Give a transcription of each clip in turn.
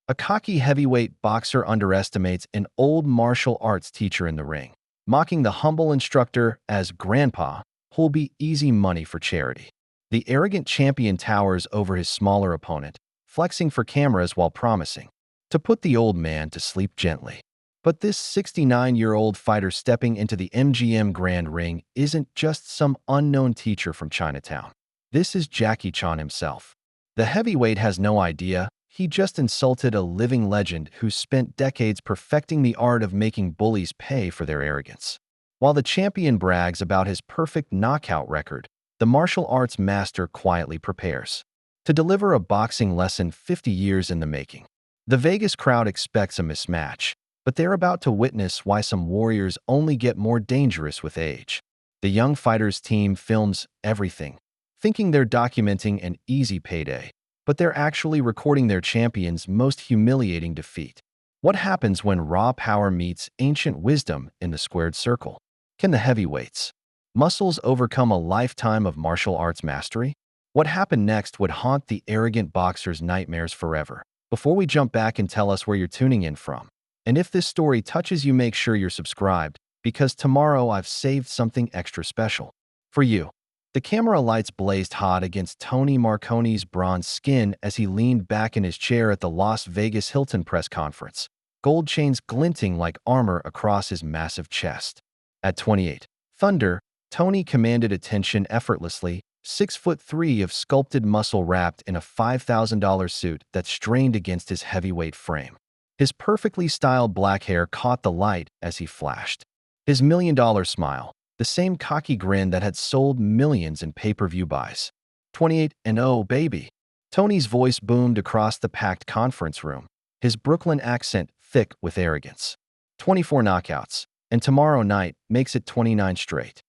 A cocky heavyweight boxer underestimates an old martial arts teacher in the ring, mocking the humble instructor as grandpa, who'll be easy money for charity. The arrogant champion towers over his smaller opponent, flexing for cameras while promising to put the old man to sleep gently. But this 69-year-old fighter stepping into the MGM Grand ring isn't just some unknown teacher from Chinatown. This is Jackie Chan himself. The heavyweight has no idea. He just insulted a living legend who spent decades perfecting the art of making bullies pay for their arrogance. While the champion brags about his perfect knockout record, the martial arts master quietly prepares to deliver a boxing lesson 50 years in the making. The Vegas crowd expects a mismatch, but they're about to witness why some warriors only get more dangerous with age. The young fighters team films everything, thinking they're documenting an easy payday, but they're actually recording their champion's most humiliating defeat. What happens when raw power meets ancient wisdom in the squared circle? Can the heavyweights' muscles overcome a lifetime of martial arts mastery? What happened next would haunt the arrogant boxer's nightmares forever. Before we jump back and tell us where you're tuning in from, and if this story touches you, make sure you're subscribed, because tomorrow I've saved something extra special for you. The camera lights blazed hot against Tony Marconi's bronze skin as he leaned back in his chair at the Las Vegas Hilton press conference, gold chains glinting like armor across his massive chest. At 28, Thunder, Tony commanded attention effortlessly, 6'3" of sculpted muscle wrapped in a $5,000 suit that strained against his heavyweight frame. His perfectly styled black hair caught the light as he flashed. His million-dollar smile, the same cocky grin that had sold millions in pay-per-view buys. 28-0, baby. Tony's voice boomed across the packed conference room, his Brooklyn accent thick with arrogance. 24 knockouts, and tomorrow night makes it 29 straight.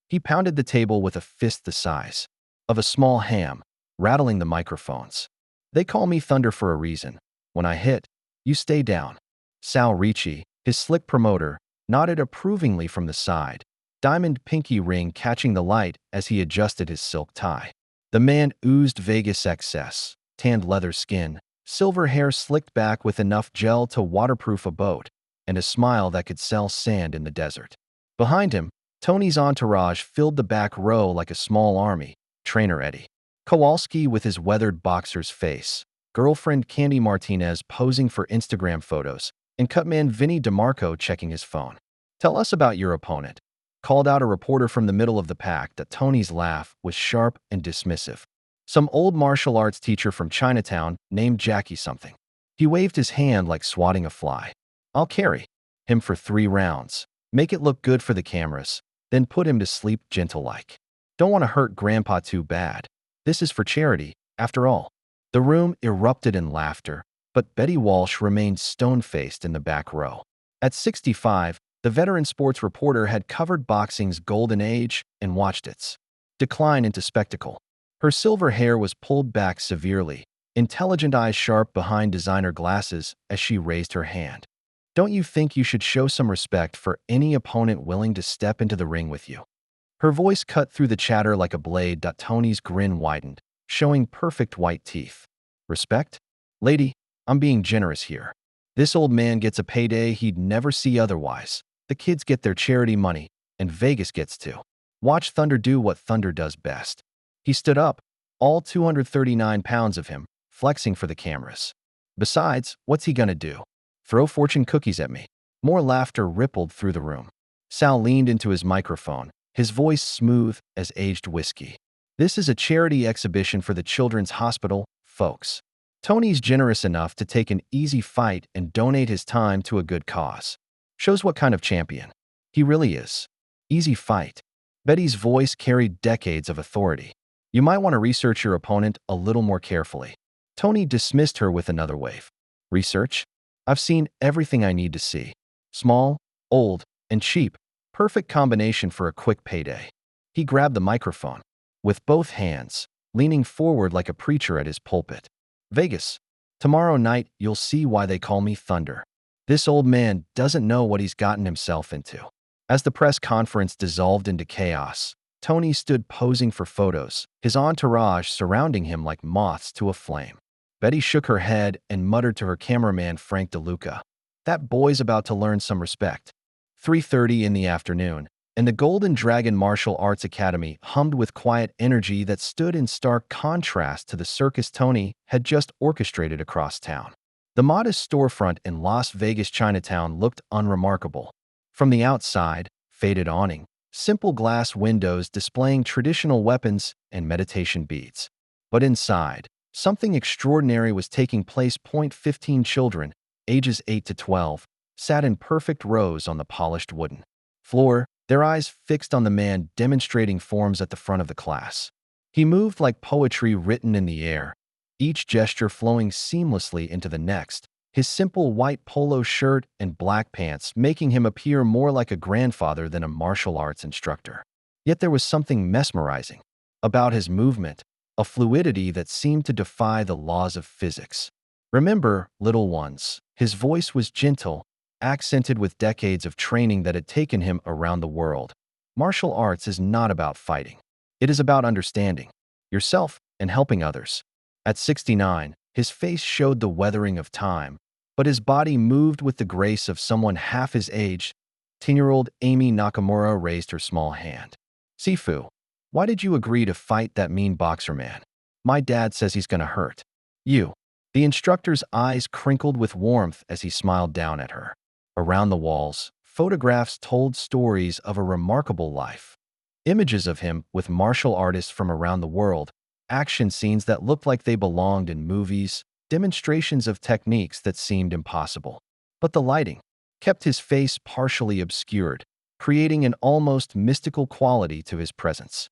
He pounded the table with a fist the size of a small ham, rattling the microphones. They call me Thunder for a reason. When I hit, you stay down. Sal Ricci, his slick promoter, nodded approvingly from the side, diamond pinky ring catching the light as he adjusted his silk tie. The man oozed Vegas excess, tanned leather skin, silver hair slicked back with enough gel to waterproof a boat, and a smile that could sell sand in the desert. Behind him, Tony's entourage filled the back row like a small army. Trainer Eddie Kowalski with his weathered boxer's face, girlfriend Candy Martinez posing for Instagram photos, and cutman Vinny DeMarco checking his phone. "Tell us about your opponent," called out a reporter from the middle of the pack. That Tony's laugh was sharp and dismissive. "Some old martial arts teacher from Chinatown named Jackie something." He waved his hand like swatting a fly. "I'll carry him for 3 rounds. Make it look good for the cameras, then put him to sleep gentle-like. Don't want to hurt Grandpa too bad. This is for charity, after all." The room erupted in laughter, but Betty Walsh remained stone-faced in the back row. At 65, the veteran sports reporter had covered boxing's golden age and watched its decline into spectacle. Her silver hair was pulled back severely, intelligent eyes sharp behind designer glasses as she raised her hand. "Don't you think you should show some respect for any opponent willing to step into the ring with you?" Her voice cut through the chatter like a blade. Tony's grin widened, showing perfect white teeth. "Respect? Lady, I'm being generous here. This old man gets a payday he'd never see otherwise. The kids get their charity money, and Vegas gets to watch Thunder do what Thunder does best." He stood up, all 239 pounds of him, flexing for the cameras. "Besides, what's he gonna do? Throw fortune cookies at me?" More laughter rippled through the room. Sal leaned into his microphone, his voice smooth as aged whiskey. "This is a charity exhibition for the Children's Hospital, folks. Tony's generous enough to take an easy fight and donate his time to a good cause. Shows what kind of champion he really is. Easy fight." Betty's voice carried decades of authority. "You might want to research your opponent a little more carefully." Tony dismissed her with another wave. "Research? I've seen everything I need to see. Small, old, and cheap. Perfect combination for a quick payday." He grabbed the microphone with both hands, leaning forward like a preacher at his pulpit. "Vegas, tomorrow night you'll see why they call me Thunder. This old man doesn't know what he's gotten himself into." As the press conference dissolved into chaos, Tony stood posing for photos, his entourage surrounding him like moths to a flame. Betty shook her head and muttered to her cameraman Frank DeLuca, "That boy's about to learn some respect." 3:30 in the afternoon, and the Golden Dragon Martial Arts Academy hummed with quiet energy that stood in stark contrast to the circus Tony had just orchestrated across town. The modest storefront in Las Vegas Chinatown looked unremarkable. From the outside, faded awning, simple glass windows displaying traditional weapons and meditation beads. But inside, something extraordinary was taking place. 15 children, ages 8 to 12, sat in perfect rows on the polished wooden floor, their eyes fixed on the man demonstrating forms at the front of the class. He moved like poetry written in the air, each gesture flowing seamlessly into the next, his simple white polo shirt and black pants making him appear more like a grandfather than a martial arts instructor. Yet there was something mesmerizing about his movement, a fluidity that seemed to defy the laws of physics. "Remember, little ones," his voice was gentle, accented with decades of training that had taken him around the world. "Martial arts is not about fighting. It is about understanding yourself and helping others." At 69, his face showed the weathering of time, but his body moved with the grace of someone half his age. 10-year-old Amy Nakamura raised her small hand. "Sifu, why did you agree to fight that mean boxer man? My dad says he's gonna hurt you." The instructor's eyes crinkled with warmth as he smiled down at her. Around the walls, photographs told stories of a remarkable life. Images of him with martial artists from around the world, action scenes that looked like they belonged in movies, demonstrations of techniques that seemed impossible. But the lighting kept his face partially obscured, creating an almost mystical quality to his presence.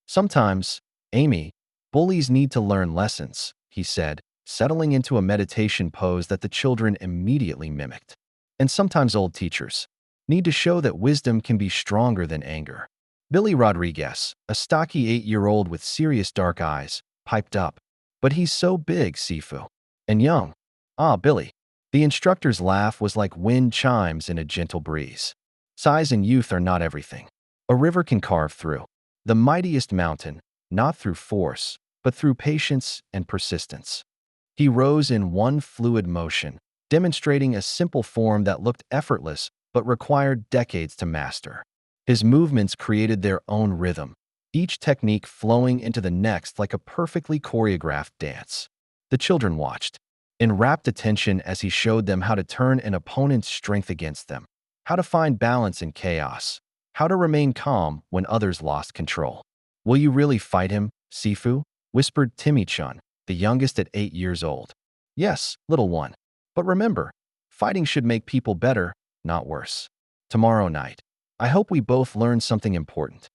"Sometimes, Amy, bullies need to learn lessons," he said, settling into a meditation pose that the children immediately mimicked. "And sometimes old teachers need to show that wisdom can be stronger than anger." Billy Rodriguez, a stocky 8-year-old with serious dark eyes, piped up, "But he's so big, Sifu. And young." "Ah, Billy." The instructor's laugh was like wind chimes in a gentle breeze. "Size and youth are not everything. A river can carve through the mightiest mountain, not through force, but through patience and persistence." He rose in one fluid motion, demonstrating a simple form that looked effortless but required decades to master. His movements created their own rhythm, each technique flowing into the next like a perfectly choreographed dance. The children watched, in rapt attention as he showed them how to turn an opponent's strength against them, how to find balance in chaos, how to remain calm when others lost control. "Will you really fight him, Sifu?" whispered Timmy-chun, the youngest at 8 years old. "Yes, little one. But remember, fighting should make people better, not worse. Tomorrow night, I hope we both learn something important."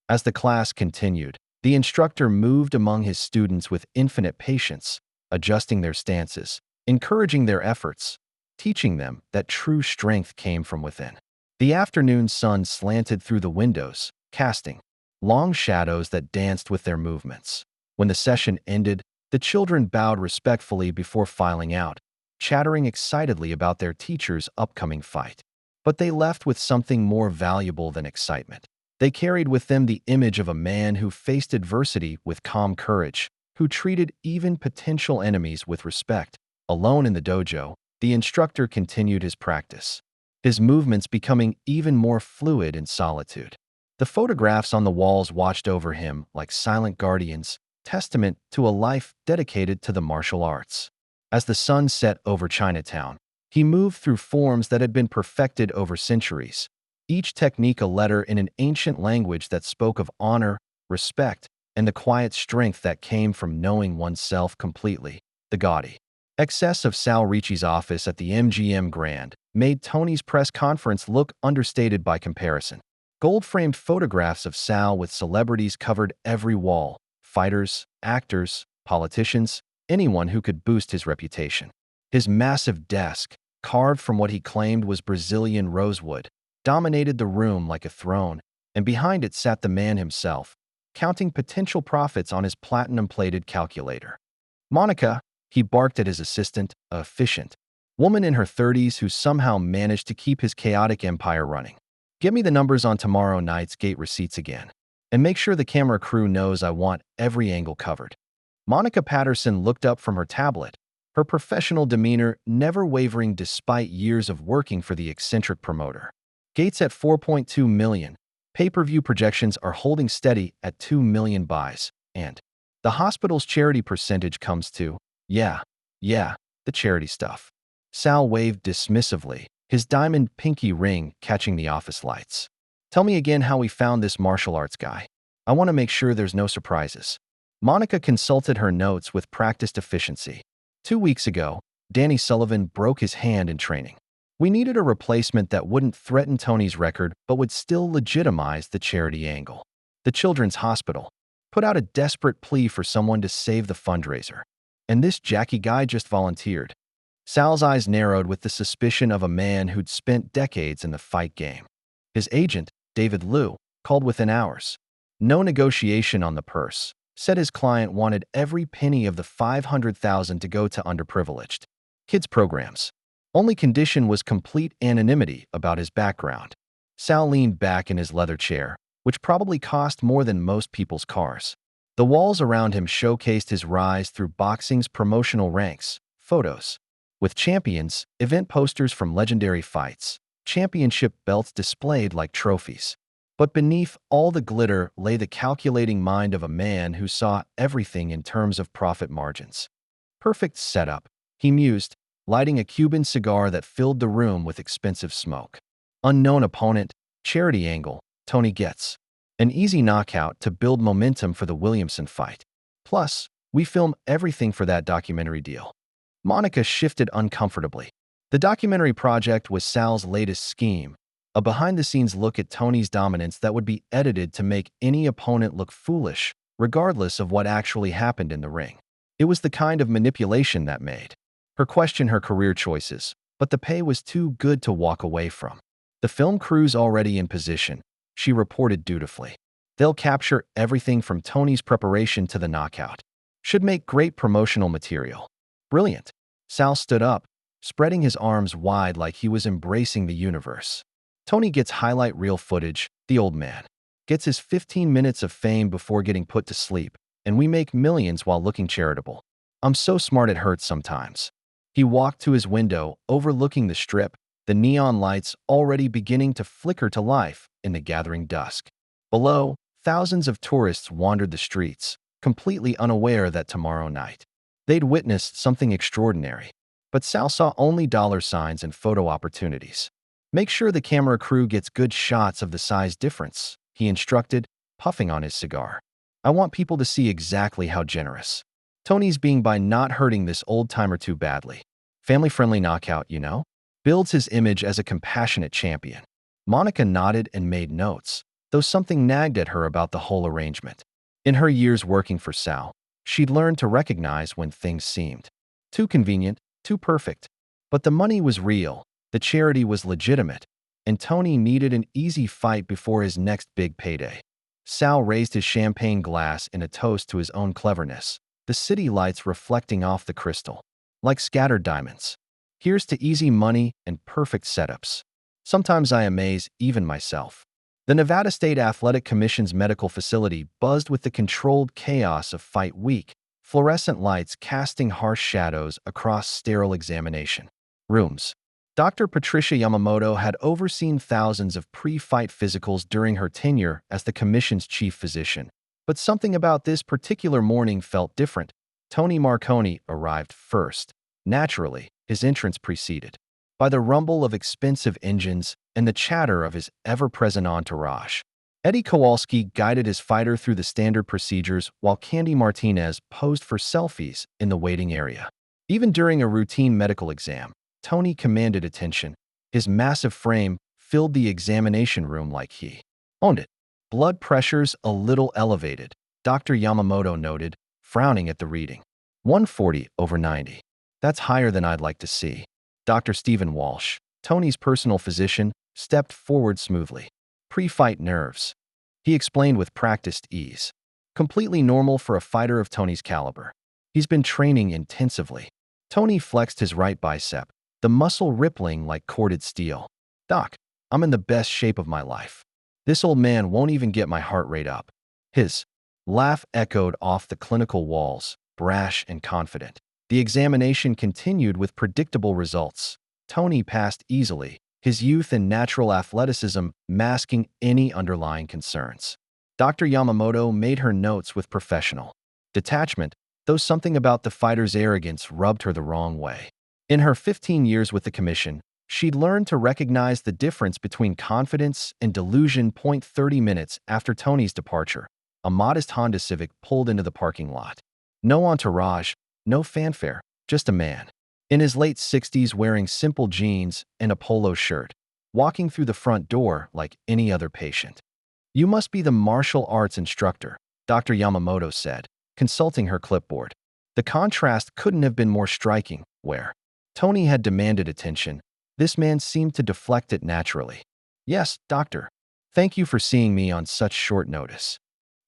As the class continued, the instructor moved among his students with infinite patience, adjusting their stances, encouraging their efforts, teaching them that true strength came from within. The afternoon sun slanted through the windows, casting long shadows that danced with their movements. When the session ended, the children bowed respectfully before filing out, chattering excitedly about their teacher's upcoming fight. But they left with something more valuable than excitement. They carried with them the image of a man who faced adversity with calm courage, who treated even potential enemies with respect. Alone in the dojo, the instructor continued his practice, his movements becoming even more fluid in solitude. The photographs on the walls watched over him like silent guardians, testament to a life dedicated to the martial arts. As the sun set over Chinatown, he moved through forms that had been perfected over centuries, each technique a letter in an ancient language that spoke of honor, respect, and the quiet strength that came from knowing oneself completely. The gaudy excess of Sal Ricci's office at the MGM Grand made Tony's press conference look understated by comparison. Gold-framed photographs of Sal with celebrities covered every wall: fighters, actors, politicians, anyone who could boost his reputation. His massive desk, carved from what he claimed was Brazilian rosewood, dominated the room like a throne, and behind it sat the man himself, counting potential profits on his platinum-plated calculator. "Monica," he barked at his assistant, a efficient woman in her 30s who somehow managed to keep his chaotic empire running. "Give me the numbers on tomorrow night's gate receipts again. And make sure the camera crew knows I want every angle covered." Monica Patterson looked up from her tablet, her professional demeanor never wavering despite years of working for the eccentric promoter. Gates at 4.2 million. Pay-per-view projections are holding steady at 2 million buys. And the hospital's charity percentage comes to, yeah, the charity stuff. Sal waved dismissively, his diamond pinky ring catching the office lights. Tell me again how we found this martial arts guy. I want to make sure there's no surprises. Monica consulted her notes with practiced efficiency. 2 weeks ago, Danny Sullivan broke his hand in training. We needed a replacement that wouldn't threaten Tony's record but would still legitimize the charity angle. The Children's Hospital put out a desperate plea for someone to save the fundraiser. And this Jackie guy just volunteered. Sal's eyes narrowed with the suspicion of a man who'd spent decades in the fight game. His agent, David Liu, called within hours. No negotiation on the purse. Said his client wanted every penny of the $500,000 to go to underprivileged kids programs. Only condition was complete anonymity about his background. Sal leaned back in his leather chair, which probably cost more than most people's cars. The walls around him showcased his rise through boxing's promotional ranks, photos with champions, event posters from legendary fights, championship belts displayed like trophies. But beneath all the glitter lay the calculating mind of a man who saw everything in terms of profit margins. Perfect setup, he mused, lighting a Cuban cigar that filled the room with expensive smoke. Unknown opponent, charity angle, Tony gets. An easy knockout to build momentum for the Williamson fight. Plus, we film everything for that documentary deal. Monica shifted uncomfortably. The documentary project was Sal's latest scheme, a behind-the-scenes look at Tony's dominance that would be edited to make any opponent look foolish, regardless of what actually happened in the ring. It was the kind of manipulation that made her question her career choices, but the pay was too good to walk away from. The film crew's already in position, she reported dutifully. They'll capture everything from Tony's preparation to the knockout. Should make great promotional material. Brilliant. Sal stood up, spreading his arms wide like he was embracing the universe. Tony gets highlight reel footage, the old man. Gets his 15 minutes of fame before getting put to sleep, and we make millions while looking charitable. I'm so smart it hurts sometimes. He walked to his window, overlooking the strip, the neon lights already beginning to flicker to life in the gathering dusk. Below, thousands of tourists wandered the streets, completely unaware that tomorrow night they'd witnessed something extraordinary. But Sal saw only dollar signs and photo opportunities. Make sure the camera crew gets good shots of the size difference, he instructed, puffing on his cigar. I want people to see exactly how generous Tony's being by not hurting this old-timer too badly. Family-friendly knockout, you know? Builds his image as a compassionate champion. Monica nodded and made notes, though something nagged at her about the whole arrangement. In her years working for Sal, she'd learned to recognize when things seemed too convenient, too perfect. But the money was real, the charity was legitimate, and Tony needed an easy fight before his next big payday. Sal raised his champagne glass in a toast to his own cleverness, the city lights reflecting off the crystal, like scattered diamonds. Here's to easy money and perfect setups. Sometimes I amaze even myself. The Nevada State Athletic Commission's medical facility buzzed with the controlled chaos of fight week, fluorescent lights casting harsh shadows across sterile examination rooms. Dr. Patricia Yamamoto had overseen thousands of pre-fight physicals during her tenure as the commission's chief physician. But something about this particular morning felt different. Tony Marconi arrived first. Naturally, his entrance preceded by the rumble of expensive engines and the chatter of his ever-present entourage. Eddie Kowalski guided his fighter through the standard procedures while Candy Martinez posed for selfies in the waiting area. Even during a routine medical exam, Tony commanded attention. His massive frame filled the examination room like he owned it. Blood pressures a little elevated, Dr. Yamamoto noted, frowning at the reading. 140/90. That's higher than I'd like to see. Dr. Stephen Walsh, Tony's personal physician, stepped forward smoothly. Pre-fight nerves, he explained with practiced ease. Completely normal for a fighter of Tony's caliber. He's been training intensively. Tony flexed his right bicep, the muscle rippling like corded steel. Doc, I'm in the best shape of my life. This old man won't even get my heart rate up. His laugh echoed off the clinical walls, brash and confident. The examination continued with predictable results. Tony passed easily, his youth and natural athleticism masking any underlying concerns. Dr. Yamamoto made her notes with professional detachment, though something about the fighter's arrogance rubbed her the wrong way. In her 15 years with the commission, she'd learned to recognize the difference between confidence and delusion. 30 minutes after Tony's departure, a modest Honda Civic pulled into the parking lot. No entourage, no fanfare, just a man. In his late 60s, wearing simple jeans and a polo shirt, walking through the front door like any other patient. "You must be the martial arts instructor," Dr. Yamamoto said, consulting her clipboard. The contrast couldn't have been more striking, where Tony had demanded attention. This man seemed to deflect it naturally. "Yes, doctor. Thank you for seeing me on such short notice."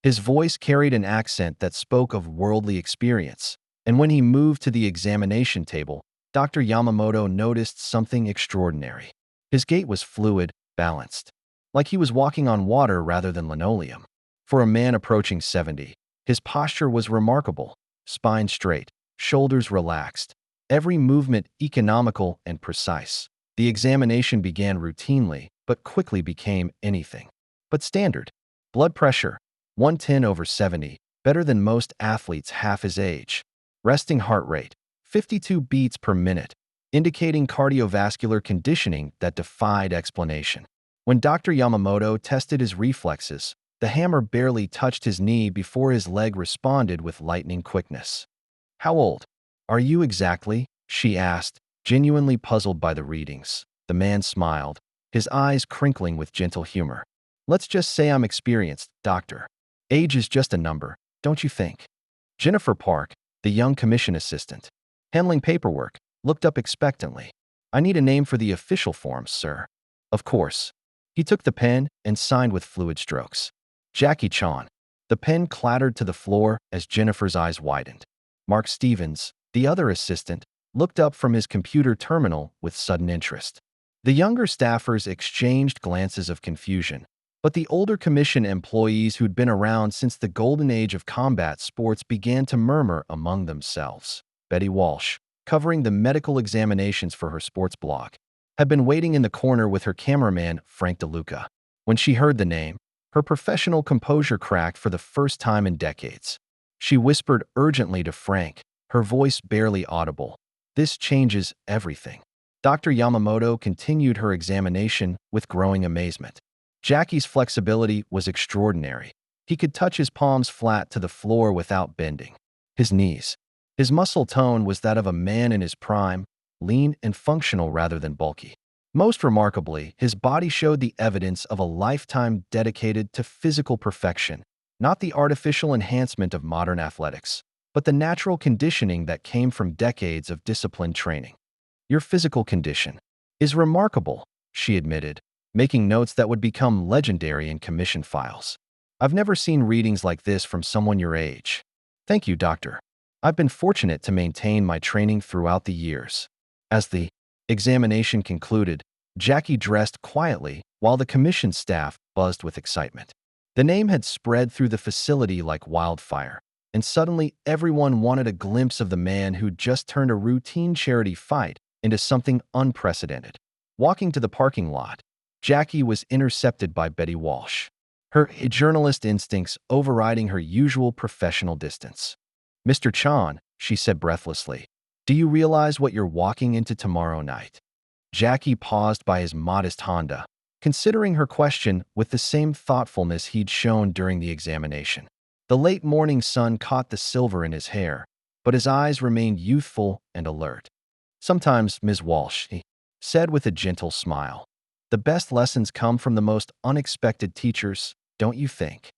His voice carried an accent that spoke of worldly experience, and when he moved to the examination table, Dr. Yamamoto noticed something extraordinary. His gait was fluid, balanced, like he was walking on water rather than linoleum. For a man approaching 70, his posture was remarkable, spine straight, shoulders relaxed, every movement economical and precise. The examination began routinely, but quickly became anything but standard. Blood pressure, 110/70, better than most athletes half his age. Resting heart rate, 52 beats per minute, indicating cardiovascular conditioning that defied explanation. When Dr. Yamamoto tested his reflexes, the hammer barely touched his knee before his leg responded with lightning quickness. "How old are you exactly?" she asked, genuinely puzzled by the readings. The man smiled, his eyes crinkling with gentle humor. "Let's just say I'm experienced, doctor. Age is just a number, don't you think?" Jennifer Park, the young commission assistant, handling paperwork, looked up expectantly. "I need a name for the official forms, sir." "Of course." He took the pen and signed with fluid strokes. "Jackie Chan." The pen clattered to the floor as Jennifer's eyes widened. Mark Stevens, the other assistant, looked up from his computer terminal with sudden interest. The younger staffers exchanged glances of confusion, but the older commission employees who'd been around since the golden age of combat sports began to murmur among themselves. Betty Walsh, covering the medical examinations for her sports blog, had been waiting in the corner with her cameraman, Frank DeLuca. When she heard the name, her professional composure cracked for the first time in decades. She whispered urgently to Frank, her voice barely audible, "This changes everything." Dr. Yamamoto continued her examination with growing amazement. Jackie's flexibility was extraordinary. He could touch his palms flat to the floor without bending his knees. His muscle tone was that of a man in his prime, lean and functional rather than bulky. Most remarkably, his body showed the evidence of a lifetime dedicated to physical perfection, not the artificial enhancement of modern athletics, but the natural conditioning that came from decades of disciplined training. "Your physical condition is remarkable," she admitted, making notes that would become legendary in commission files. "I've never seen readings like this from someone your age." "Thank you, doctor. I've been fortunate to maintain my training throughout the years." As the examination concluded, Jackie dressed quietly while the commission staff buzzed with excitement. The name had spread through the facility like wildfire, and suddenly everyone wanted a glimpse of the man who'd just turned a routine charity fight into something unprecedented. Walking to the parking lot, Jackie was intercepted by Betty Walsh, her journalist instincts overriding her usual professional distance. "Mr. Chan," she said breathlessly, "do you realize what you're walking into tomorrow night?" Jackie paused by his modest Honda, considering her question with the same thoughtfulness he'd shown during the examination. The late morning sun caught the silver in his hair, but his eyes remained youthful and alert. "Sometimes, Ms. Walsh," he said with a gentle smile, "the best lessons come from the most unexpected teachers, don't you think?"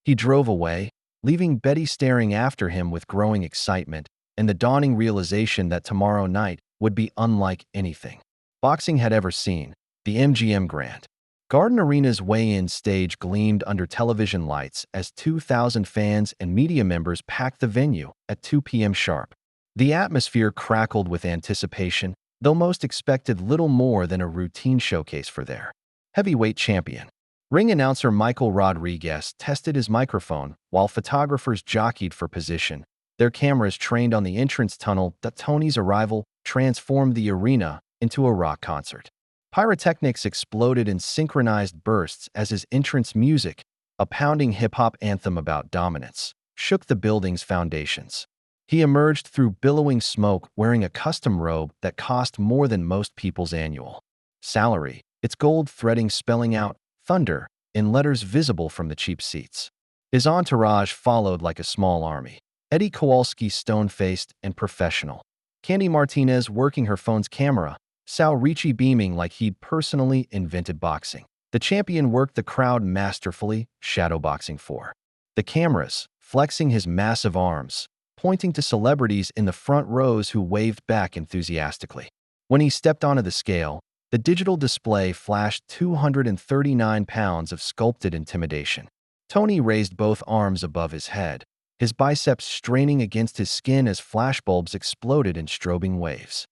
He drove away, leaving Betty staring after him with growing excitement and the dawning realization that tomorrow night would be unlike anything boxing had ever seen. The MGM Grand Garden Arena's weigh-in stage gleamed under television lights as 2,000 fans and media members packed the venue at 2 p.m. sharp. The atmosphere crackled with anticipation, though most expected little more than a routine showcase for their heavyweight champion. Ring announcer Michael Rodriguez tested his microphone while photographers jockeyed for position, Their cameras trained on the entrance tunnel that Tony's arrival transformed the arena into a rock concert. Pyrotechnics exploded in synchronized bursts as his entrance music, a pounding hip-hop anthem about dominance, shook the building's foundations. He emerged through billowing smoke wearing a custom robe that cost more than most people's annual salary, its gold threading spelling out "Thunder" in letters visible from the cheap seats. His entourage followed like a small army. Eddie Kowalski stone-faced and professional. Candy Martinez working her phone's camera. Sal Ricci beaming like he'd personally invented boxing. The champion worked the crowd masterfully, shadowboxing for the cameras, flexing his massive arms, pointing to celebrities in the front rows who waved back enthusiastically. When he stepped onto the scale, the digital display flashed 239 pounds of sculpted intimidation. Tony raised both arms above his head, his biceps straining against his skin as flashbulbs exploded in strobing waves.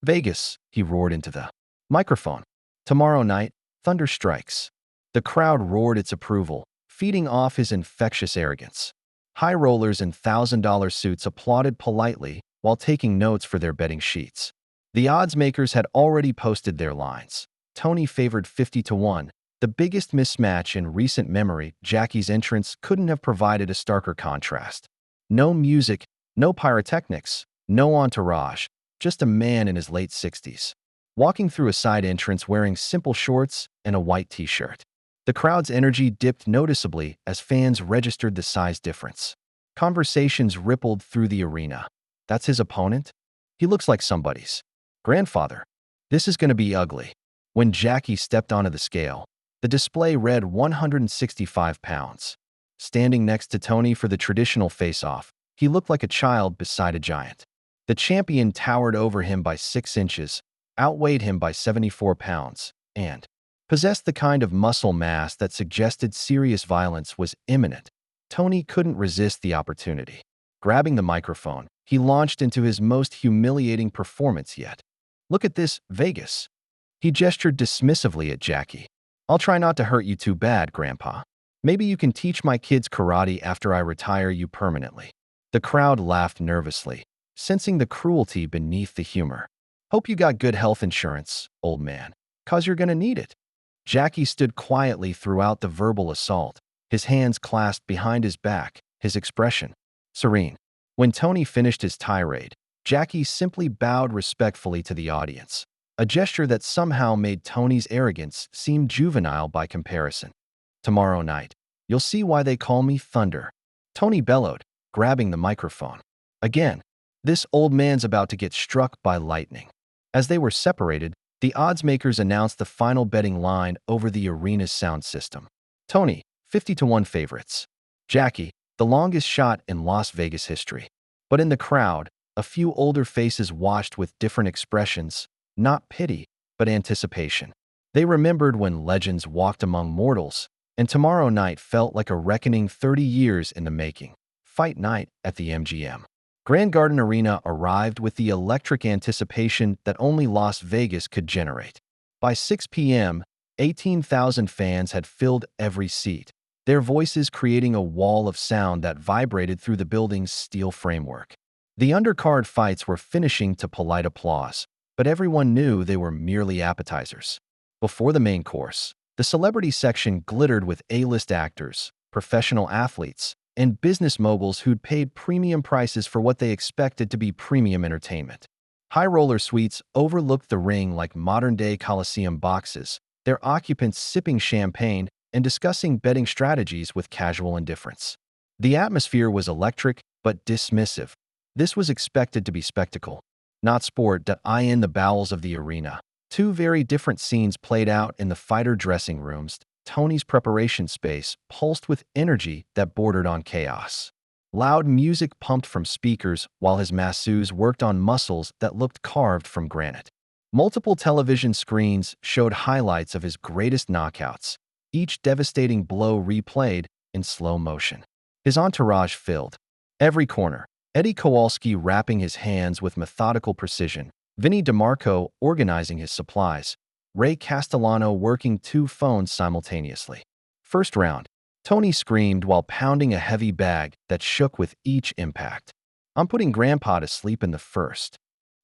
"Vegas," he roared into the microphone. "Tomorrow night, thunder strikes." The crowd roared its approval, feeding off his infectious arrogance. High rollers in $1,000 suits applauded politely while taking notes for their betting sheets. The odds makers had already posted their lines. Tony favored 50 to 1. The biggest mismatch in recent memory. Jackie's entrance couldn't have provided a starker contrast. No music, no pyrotechnics, no entourage, just a man in his late 60s, walking through a side entrance wearing simple shorts and a white t-shirt. The crowd's energy dipped noticeably as fans registered the size difference. Conversations rippled through the arena. "That's his opponent? He looks like somebody's grandfather. This is going to be ugly." When Jackie stepped onto the scale, the display read 165 pounds. Standing next to Tony for the traditional face-off, he looked like a child beside a giant. The champion towered over him by 6 inches, outweighed him by 74 pounds, and possessed the kind of muscle mass that suggested serious violence was imminent. Tony couldn't resist the opportunity. Grabbing the microphone, he launched into his most humiliating performance yet. "Look at this, Vegas." He gestured dismissively at Jackie. "I'll try not to hurt you too bad, Grandpa. Maybe you can teach my kids karate after I retire you permanently." The crowd laughed nervously, sensing the cruelty beneath the humor. "Hope you got good health insurance, old man, 'cause you're gonna need it." Jackie stood quietly throughout the verbal assault, his hands clasped behind his back, his expression serene. When Tony finished his tirade, Jackie simply bowed respectfully to the audience, a gesture that somehow made Tony's arrogance seem juvenile by comparison. "Tomorrow night, you'll see why they call me Thunder," Tony bellowed, grabbing the microphone. Again, this old man's about to get struck by lightning. As they were separated, the odds makers announced the final betting line over the arena's sound system. Tony, 50 to 1 favorites. Jackie, the longest shot in Las Vegas history. But in the crowd, a few older faces watched with different expressions, not pity, but anticipation. They remembered when legends walked among mortals, and tomorrow night felt like a reckoning 30 years in the making. Fight night at the MGM Grand Garden Arena arrived with the electric anticipation that only Las Vegas could generate. By 6 p.m., 18,000 fans had filled every seat, their voices creating a wall of sound that vibrated through the building's steel framework. The undercard fights were finishing to polite applause, but everyone knew they were merely appetizers. Before the main course, the celebrity section glittered with A-list actors, professional athletes, and business moguls who'd paid premium prices for what they expected to be premium entertainment. High roller suites overlooked the ring like modern-day Coliseum boxes, their occupants sipping champagne and discussing betting strategies with casual indifference. The atmosphere was electric but dismissive. This was expected to be spectacle, not sport. In the bowels of the arena, 2 very different scenes played out in the fighter dressing rooms. Tony's preparation space pulsed with energy that bordered on chaos. Loud music pumped from speakers while his masseuses worked on muscles that looked carved from granite. Multiple television screens showed highlights of his greatest knockouts, each devastating blow replayed in slow motion. His entourage filled every corner. Eddie Kowalski wrapping his hands with methodical precision, Vinny DeMarco organizing his supplies, Ray Castellano working 2 phones simultaneously. First round, Tony screamed while pounding a heavy bag that shook with each impact. I'm putting Grandpa to sleep in the first.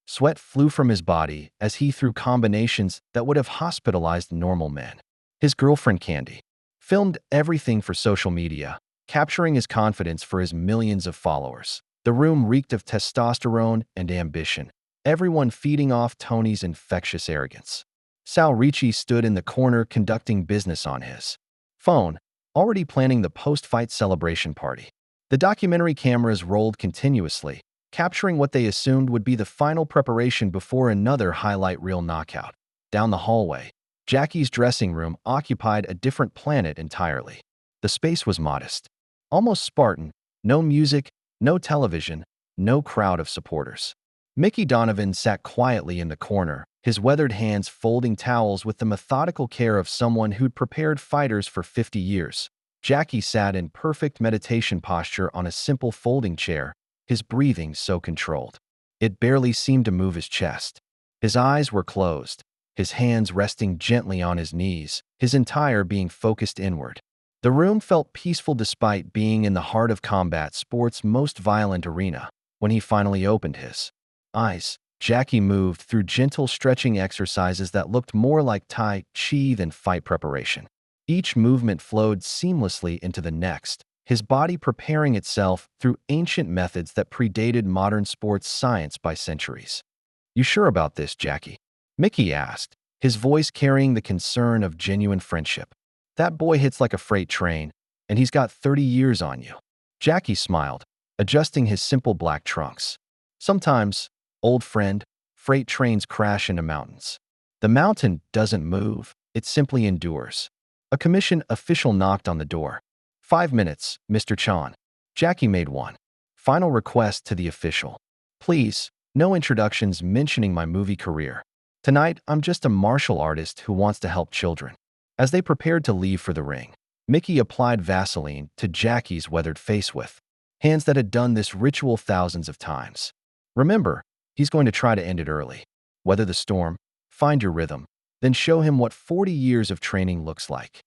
Sweat flew from his body as he threw combinations that would have hospitalized normal men. His girlfriend Candy filmed everything for social media, capturing his confidence for his millions of followers. The room reeked of testosterone and ambition, everyone feeding off Tony's infectious arrogance. Sal Ricci stood in the corner conducting business on his phone, already planning the post-fight celebration party. The documentary cameras rolled continuously, capturing what they assumed would be the final preparation before another highlight reel knockout. Down the hallway, Jackie's dressing room occupied a different planet entirely. The space was modest, almost Spartan, no music, no television, no crowd of supporters. Mickey Donovan sat quietly in the corner, his weathered hands folding towels with the methodical care of someone who'd prepared fighters for 50 years. Jackie sat in perfect meditation posture on a simple folding chair, his breathing so controlled. It barely seemed to move his chest. His eyes were closed, his hands resting gently on his knees, his entire being focused inward. The room felt peaceful despite being in the heart of combat sport's most violent arena. When he finally opened his eyes, Jackie moved through gentle stretching exercises that looked more like Tai Chi than fight preparation. Each movement flowed seamlessly into the next, his body preparing itself through ancient methods that predated modern sports science by centuries. "You sure about this, Jackie?" Mickey asked, his voice carrying the concern of genuine friendship. "That boy hits like a freight train, and he's got 30 years on you." Jackie smiled, adjusting his simple black trunks. "Sometimes, old friend, freight trains crash into mountains. The mountain doesn't move, it simply endures." A commission official knocked on the door. "5 minutes, Mr. Chan." Jackie made one final request to the official. "Please, no introductions mentioning my movie career. Tonight, I'm just a martial artist who wants to help children." As they prepared to leave for the ring, Mickey applied Vaseline to Jackie's weathered face with hands that had done this ritual thousands of times. "Remember, he's going to try to end it early. Weather the storm, find your rhythm, then show him what 40 years of training looks like."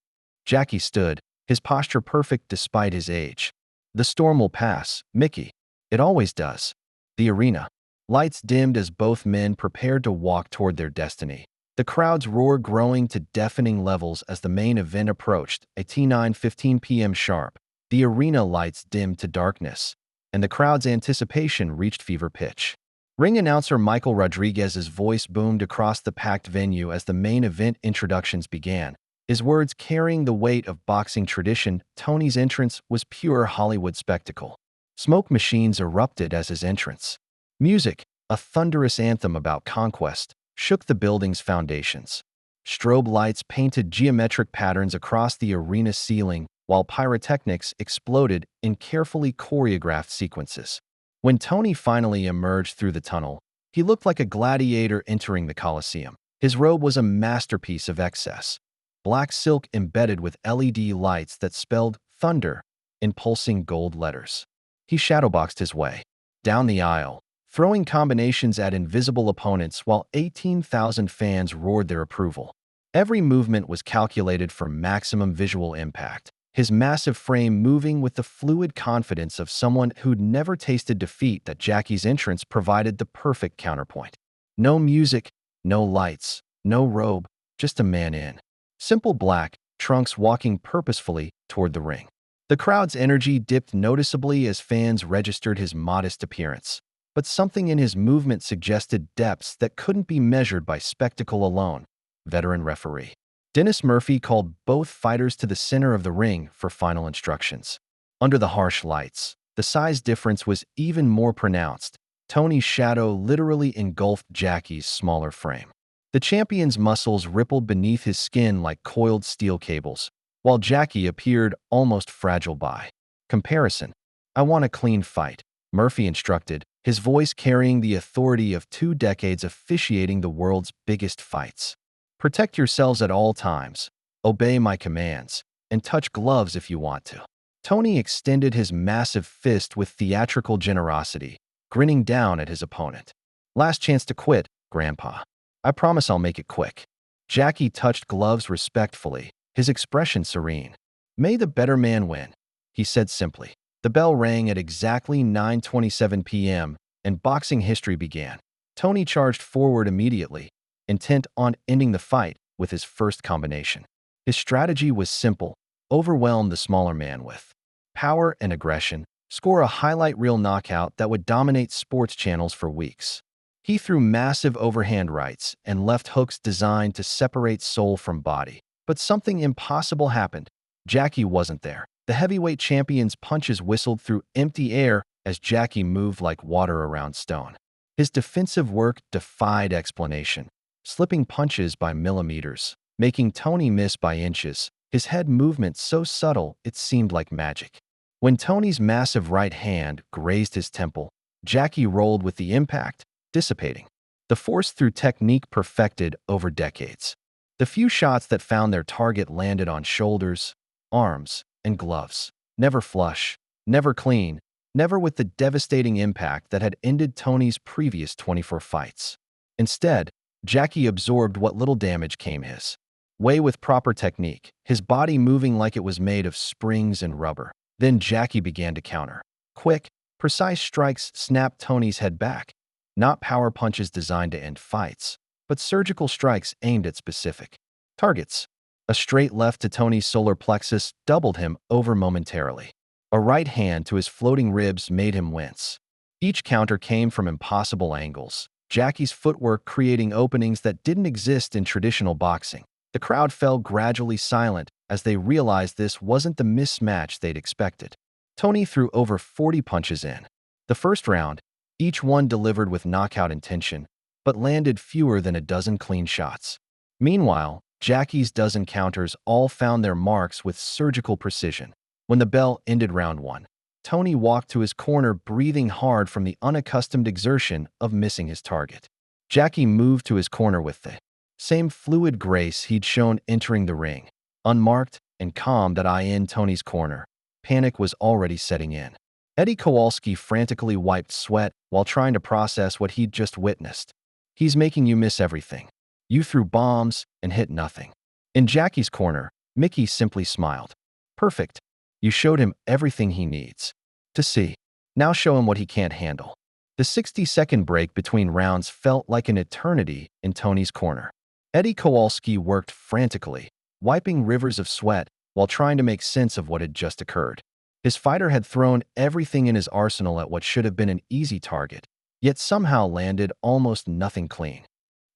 Jackie stood, his posture perfect despite his age. "The storm will pass, Mickey. It always does." The arena. Lights dimmed as both men prepared to walk toward their destiny. The crowd's roar growing to deafening levels as the main event approached, at 9:15 p.m. sharp. The arena lights dimmed to darkness, and the crowd's anticipation reached fever pitch. Ring announcer Michael Rodriguez's voice boomed across the packed venue as the main event introductions began, his words carrying the weight of boxing tradition. Tony's entrance was pure Hollywood spectacle. Smoke machines erupted as his entrance. Music, a thunderous anthem about conquest, shook the building's foundations. Strobe lights painted geometric patterns across the arena ceiling, while pyrotechnics exploded in carefully choreographed sequences. When Tony finally emerged through the tunnel, he looked like a gladiator entering the Colosseum. His robe was a masterpiece of excess, black silk embedded with LED lights that spelled thunder in pulsing gold letters. He shadowboxed his way down the aisle, throwing combinations at invisible opponents while 18,000 fans roared their approval. Every movement was calculated for maximum visual impact, his massive frame moving with the fluid confidence of someone who'd never tasted defeat. That Jackie's entrance provided the perfect counterpoint. No music, no lights, no robe, just a man in simple black trunks walking purposefully toward the ring. The crowd's energy dipped noticeably as fans registered his modest appearance, but something in his movement suggested depths that couldn't be measured by spectacle alone. Veteran referee Dennis Murphy called both fighters to the center of the ring for final instructions. Under the harsh lights, the size difference was even more pronounced. Tony's shadow literally engulfed Jackie's smaller frame. The champion's muscles rippled beneath his skin like coiled steel cables, while Jackie appeared almost fragile by comparison. "I want a clean fight," Murphy instructed, his voice carrying the authority of 2 decades officiating the world's biggest fights. "Protect yourselves at all times, obey my commands, and touch gloves if you want to." Tony extended his massive fist with theatrical generosity, grinning down at his opponent. "Last chance to quit, Grandpa. I promise I'll make it quick." Jackie touched gloves respectfully, his expression serene. "May the better man win," he said simply. The bell rang at exactly 9:27 p.m., and boxing history began. Tony charged forward immediately, intent on ending the fight with his first combination. His strategy was simple: overwhelm the smaller man with power and aggression, score a highlight reel knockout that would dominate sports channels for weeks. He threw massive overhand rights and left hooks designed to separate soul from body. But something impossible happened. Jackie wasn't there. The heavyweight champion's punches whistled through empty air as Jackie moved like water around stone. His defensive work defied explanation, slipping punches by millimeters, making Tony miss by inches, his head movement so subtle it seemed like magic. When Tony's massive right hand grazed his temple, Jackie rolled with the impact, dissipating the force through technique perfected over decades. The few shots that found their target landed on shoulders, arms, and gloves. Never flush, never clean, never with the devastating impact that had ended Tony's previous 24 fights. Instead, Jackie absorbed what little damage came his way with proper technique, his body moving like it was made of springs and rubber. Then Jackie began to counter. Quick, precise strikes snapped Tony's head back. Not power punches designed to end fights, but surgical strikes aimed at specific targets. A straight left to Tony's solar plexus doubled him over momentarily. A right hand to his floating ribs made him wince. Each counter came from impossible angles, Jackie's footwork creating openings that didn't exist in traditional boxing. The crowd fell gradually silent as they realized this wasn't the mismatch they'd expected. Tony threw over 40 punches in the first round, each one delivered with knockout intention, but landed fewer than a dozen clean shots. Meanwhile, Jackie's dozen counters all found their marks with surgical precision. When the bell ended round one, Tony walked to his corner breathing hard from the unaccustomed exertion of missing his target. Jackie moved to his corner with the same fluid grace he'd shown entering the ring, unmarked and calm that eye in Tony's corner. Panic was already setting in. Eddie Kowalski frantically wiped sweat while trying to process what he'd just witnessed. He's making you miss everything. You threw bombs and hit nothing. In Jackie's corner, Mickey simply smiled. Perfect. You showed him everything he needs to see. Now show him what he can't handle. The 60-second break between rounds felt like an eternity in Tony's corner. Eddie Kowalski worked frantically, wiping rivers of sweat while trying to make sense of what had just occurred. His fighter had thrown everything in his arsenal at what should have been an easy target, yet somehow landed almost nothing clean.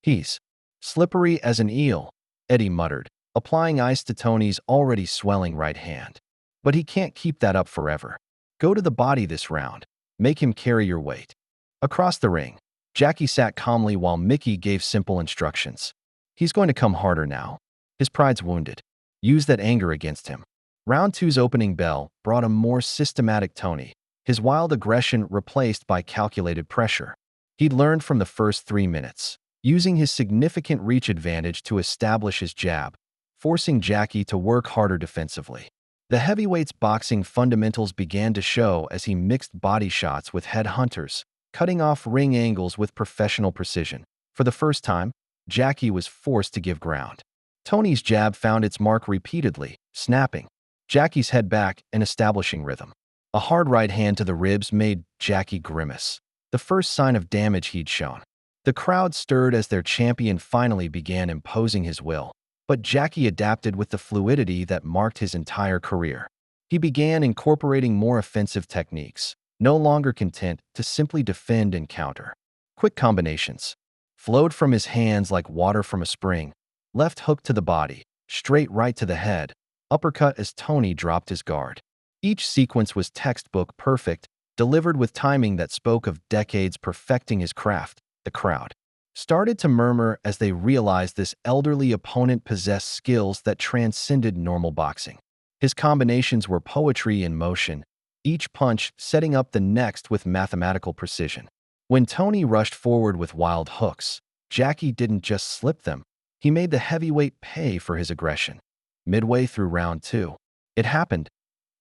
He's slippery as an eel, Eddie muttered, applying ice to Tony's already swelling right hand. But he can't keep that up forever. Go to the body this round. Make him carry your weight. Across the ring, Jackie sat calmly while Mickey gave simple instructions. He's going to come harder now. His pride's wounded. Use that anger against him. Round two's opening bell brought a more systematic Tony, his wild aggression replaced by calculated pressure. He'd learned from the first 3 minutes, using his significant reach advantage to establish his jab, forcing Jackie to work harder defensively. The heavyweight's boxing fundamentals began to show as he mixed body shots with head hunters, cutting off ring angles with professional precision. For the first time, Jackie was forced to give ground. Tony's jab found its mark repeatedly, snapping Jackie's head back and establishing rhythm. A hard right hand to the ribs made Jackie grimace, the first sign of damage he'd shown. The crowd stirred as their champion finally began imposing his will, but Jackie adapted with the fluidity that marked his entire career. He began incorporating more offensive techniques, no longer content to simply defend and counter. Quick combinations flowed from his hands like water from a spring, left hook to the body, straight right to the head, uppercut as Tony dropped his guard. Each sequence was textbook perfect, delivered with timing that spoke of decades perfecting his craft. The crowd started to murmur as they realized this elderly opponent possessed skills that transcended normal boxing. His combinations were poetry in motion, each punch setting up the next with mathematical precision. When Tony rushed forward with wild hooks, Jackie didn't just slip them, he made the heavyweight pay for his aggression. Midway through round two, it happened.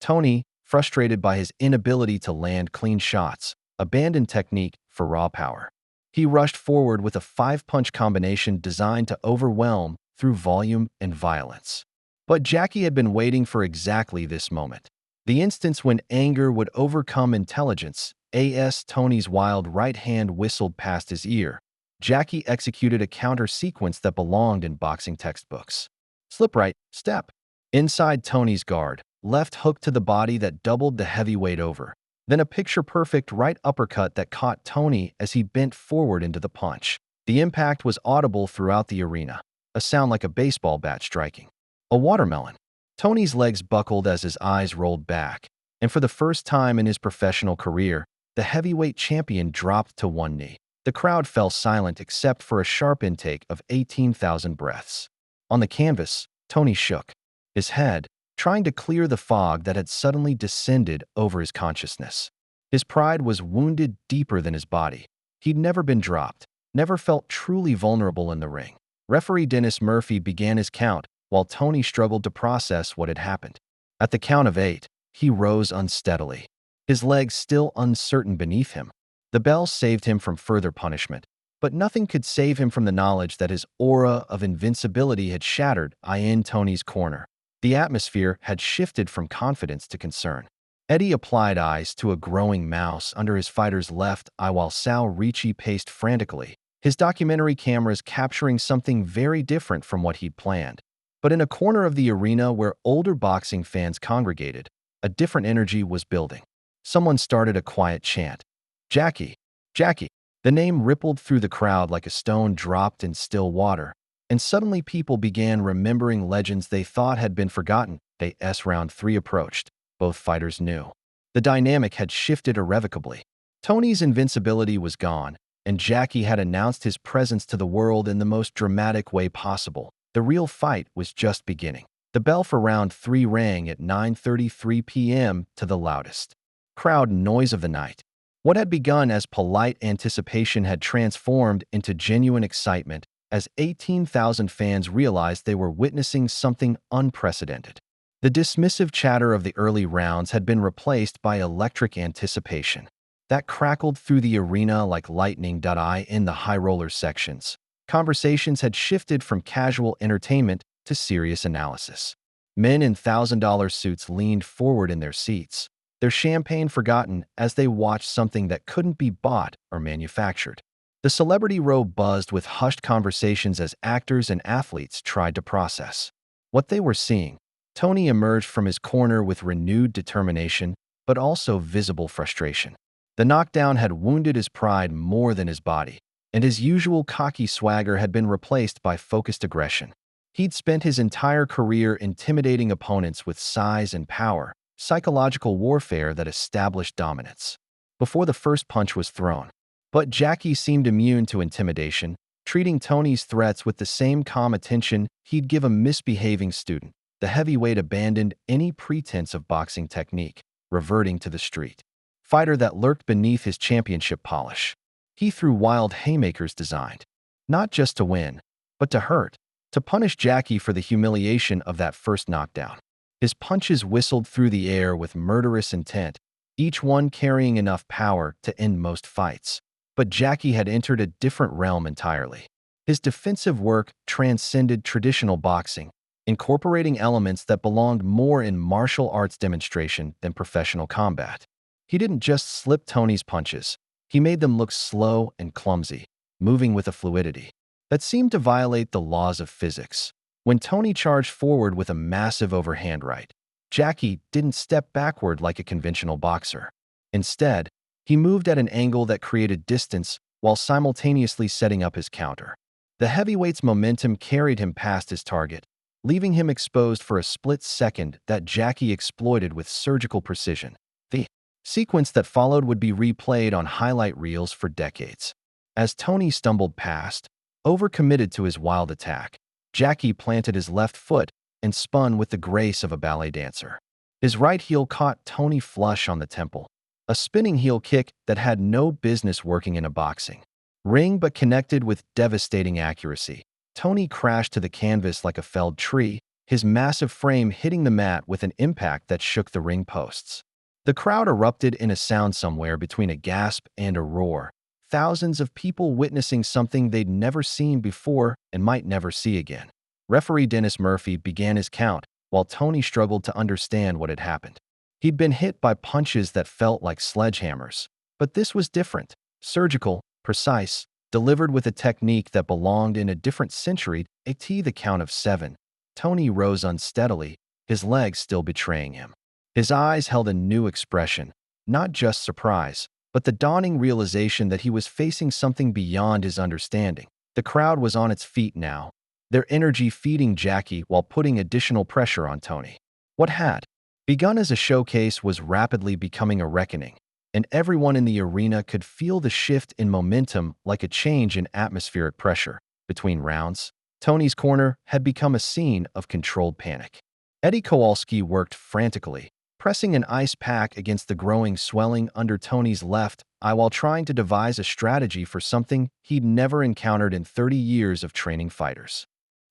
Tony, frustrated by his inability to land clean shots, abandoned technique for raw power. He rushed forward with a 5-punch combination designed to overwhelm through volume and violence. But Jackie had been waiting for exactly this moment. The instance when anger would overcome intelligence, as Tony's wild right hand whistled past his ear. Jackie executed a counter sequence that belonged in boxing textbooks. Slip right, step. Inside Tony's guard, left hook to the body that doubled the heavyweight over. Then a picture-perfect right uppercut that caught Tony as he bent forward into the punch. The impact was audible throughout the arena, a sound like a baseball bat striking. A watermelon. Tony's legs buckled as his eyes rolled back, and for the first time in his professional career, the heavyweight champion dropped to one knee. The crowd fell silent except for a sharp intake of 18,000 breaths. On the canvas, Tony shook, his head, trying to clear the fog that had suddenly descended over his consciousness. His pride was wounded deeper than his body. He'd never been dropped, never felt truly vulnerable in the ring. Referee Dennis Murphy began his count while Tony struggled to process what had happened. At the count of 8, he rose unsteadily, his legs still uncertain beneath him. The bell saved him from further punishment, but nothing could save him from the knowledge that his aura of invincibility had shattered in Tony's corner. The atmosphere had shifted from confidence to concern. Eddie applied eyes to a growing mouse under his fighter's left eye while Sal Ricci paced frantically, his documentary cameras capturing something very different from what he'd planned. But in a corner of the arena where older boxing fans congregated, a different energy was building. Someone started a quiet chant. Jackie, Jackie. The name rippled through the crowd like a stone dropped in still water, and suddenly people began remembering legends they thought had been forgotten. As round 3 approached, both fighters knew. The dynamic had shifted irrevocably. Tony's invincibility was gone, and Jackie had announced his presence to the world in the most dramatic way possible. The real fight was just beginning. The bell for round 3 rang at 9:33 p.m. to the loudest crowd noise of the night. What had begun as polite anticipation had transformed into genuine excitement as 18,000 fans realized they were witnessing something unprecedented. The dismissive chatter of the early rounds had been replaced by electric anticipation that crackled through the arena like lightning. In the high roller sections, conversations had shifted from casual entertainment to serious analysis. Men in $1,000 suits leaned forward in their seats, their champagne forgotten as they watched something that couldn't be bought or manufactured. The celebrity row buzzed with hushed conversations as actors and athletes tried to process what they were seeing. Tony emerged from his corner with renewed determination, but also visible frustration. The knockdown had wounded his pride more than his body, and his usual cocky swagger had been replaced by focused aggression. He'd spent his entire career intimidating opponents with size and power, psychological warfare that established dominance before the first punch was thrown. But Jackie seemed immune to intimidation, treating Tony's threats with the same calm attention he'd give a misbehaving student. The heavyweight abandoned any pretense of boxing technique, reverting to the street fighter that lurked beneath his championship polish. He threw wild haymakers designed, not just to win, but to hurt, to punish Jackie for the humiliation of that first knockdown. His punches whistled through the air with murderous intent, each one carrying enough power to end most fights. But Jackie had entered a different realm entirely. His defensive work transcended traditional boxing, incorporating elements that belonged more in martial arts demonstration than professional combat. He didn't just slip Tony's punches, he made them look slow and clumsy, moving with a fluidity that seemed to violate the laws of physics. When Tony charged forward with a massive overhand right, Jackie didn't step backward like a conventional boxer. Instead, he moved at an angle that created distance while simultaneously setting up his counter. The heavyweight's momentum carried him past his target, leaving him exposed for a split second that Jackie exploited with surgical precision. The sequence that followed would be replayed on highlight reels for decades. As Tony stumbled past, overcommitted to his wild attack, Jackie planted his left foot and spun with the grace of a ballet dancer. His right heel caught Tony flush on the temple, a spinning heel kick that had no business working in a boxing ring but connected with devastating accuracy. Tony crashed to the canvas like a felled tree, his massive frame hitting the mat with an impact that shook the ring posts. The crowd erupted in a sound somewhere between a gasp and a roar, thousands of people witnessing something they'd never seen before and might never see again. Referee Dennis Murphy began his count while Tony struggled to understand what had happened. He'd been hit by punches that felt like sledgehammers. But this was different. Surgical, precise, delivered with a technique that belonged in a different century. The count of 7. Tony rose unsteadily, his legs still betraying him. His eyes held a new expression, not just surprise, but the dawning realization that he was facing something beyond his understanding. The crowd was on its feet now, their energy feeding Jackie while putting additional pressure on Tony. What had begun as a showcase was rapidly becoming a reckoning, and everyone in the arena could feel the shift in momentum like a change in atmospheric pressure. Between rounds, Tony's corner had become a scene of controlled panic. Eddie Kowalski worked frantically, pressing an ice pack against the growing swelling under Tony's left eye while trying to devise a strategy for something he'd never encountered in 30 years of training fighters.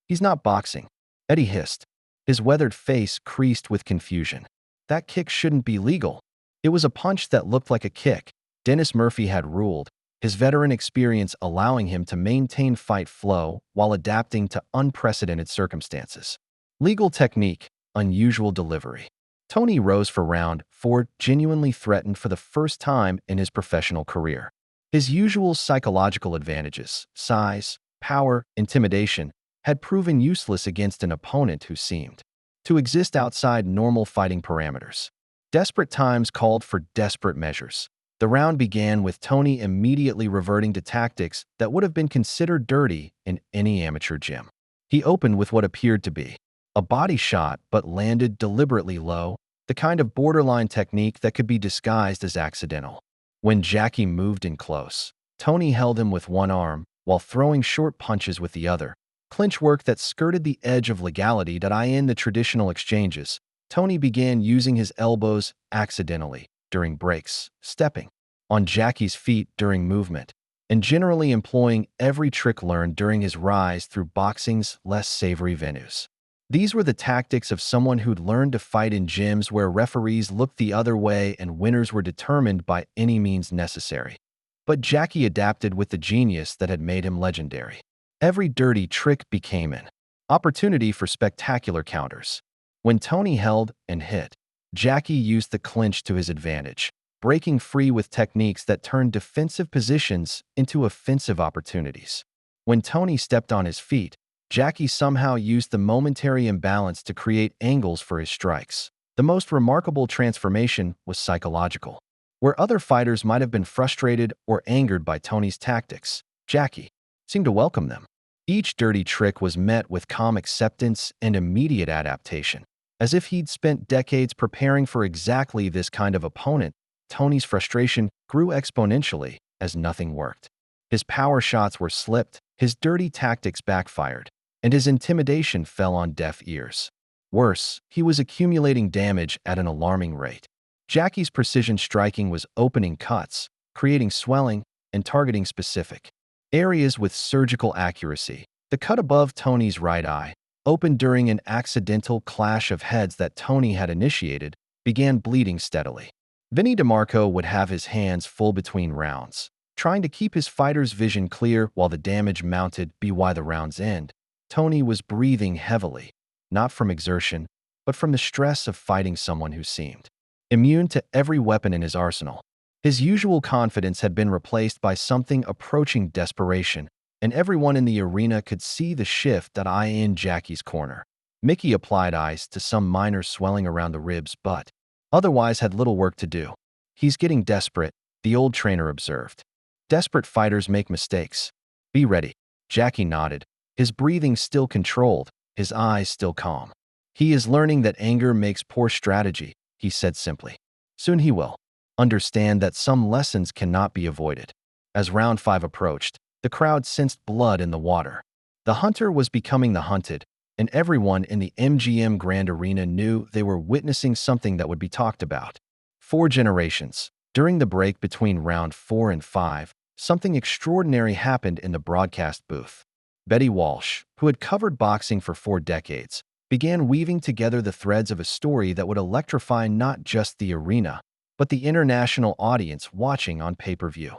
"He's not boxing," Eddie hissed, his weathered face creased with confusion. "That kick shouldn't be legal." It was a punch that looked like a kick. Dennis Murphy had ruled, his veteran experience allowing him to maintain fight flow while adapting to unprecedented circumstances. Legal technique, unusual delivery. Tony rose for round 4, genuinely threatened for the first time in his professional career. His usual psychological advantages, size, power, intimidation, had proven useless against an opponent who seemed to exist outside normal fighting parameters. Desperate times called for desperate measures. The round began with Tony immediately reverting to tactics that would have been considered dirty in any amateur gym. He opened with what appeared to be a body shot but landed deliberately low, the kind of borderline technique that could be disguised as accidental. When Jackie moved in close, Tony held him with one arm while throwing short punches with the other, clinch work that skirted the edge of legality that in the traditional exchanges. Tony began using his elbows accidentally during breaks, stepping on Jackie's feet during movement, and generally employing every trick learned during his rise through boxing's less savory venues. These were the tactics of someone who'd learned to fight in gyms where referees looked the other way and winners were determined by any means necessary. But Jackie adapted with the genius that had made him legendary. Every dirty trick became an opportunity for spectacular counters. When Tony held and hit, Jackie used the clinch to his advantage, breaking free with techniques that turned defensive positions into offensive opportunities. When Tony stepped on his feet, Jackie somehow used the momentary imbalance to create angles for his strikes. The most remarkable transformation was psychological. Where other fighters might have been frustrated or angered by Tony's tactics, Jackie seemed to welcome them. Each dirty trick was met with calm acceptance and immediate adaptation. As if he'd spent decades preparing for exactly this kind of opponent, Tony's frustration grew exponentially as nothing worked. His power shots were slipped, his dirty tactics backfired, and his intimidation fell on deaf ears. Worse, he was accumulating damage at an alarming rate. Jackie's precision striking was opening cuts, creating swelling, and targeting specific areas with surgical accuracy. The cut above Tony's right eye, opened during an accidental clash of heads that Tony had initiated, began bleeding steadily. Vinny DeMarco would have his hands full between rounds, trying to keep his fighter's vision clear while the damage mounted. By the round's end, Tony was breathing heavily, not from exertion, but from the stress of fighting someone who seemed immune to every weapon in his arsenal. His usual confidence had been replaced by something approaching desperation, and everyone in the arena could see the shift that in Jackie's corner. Mickey applied ice to some minor swelling around the ribs but otherwise had little work to do. "He's getting desperate," the old trainer observed. "Desperate fighters make mistakes. Be ready." Jackie nodded, his breathing still controlled, his eyes still calm. "He is learning that anger makes poor strategy," he said simply. "Soon he will understand that some lessons cannot be avoided." As round 5 approached, the crowd sensed blood in the water. The hunter was becoming the hunted, and everyone in the MGM Grand Arena knew they were witnessing something that would be talked about. 4 generations. During the break between round 4 and 5, something extraordinary happened in the broadcast booth. Betty Walsh, who had covered boxing for 4 decades, began weaving together the threads of a story that would electrify not just the arena, but the international audience watching on pay-per-view.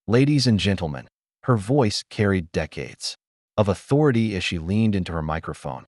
"Ladies and gentlemen," her voice carried decades of authority as she leaned into her microphone,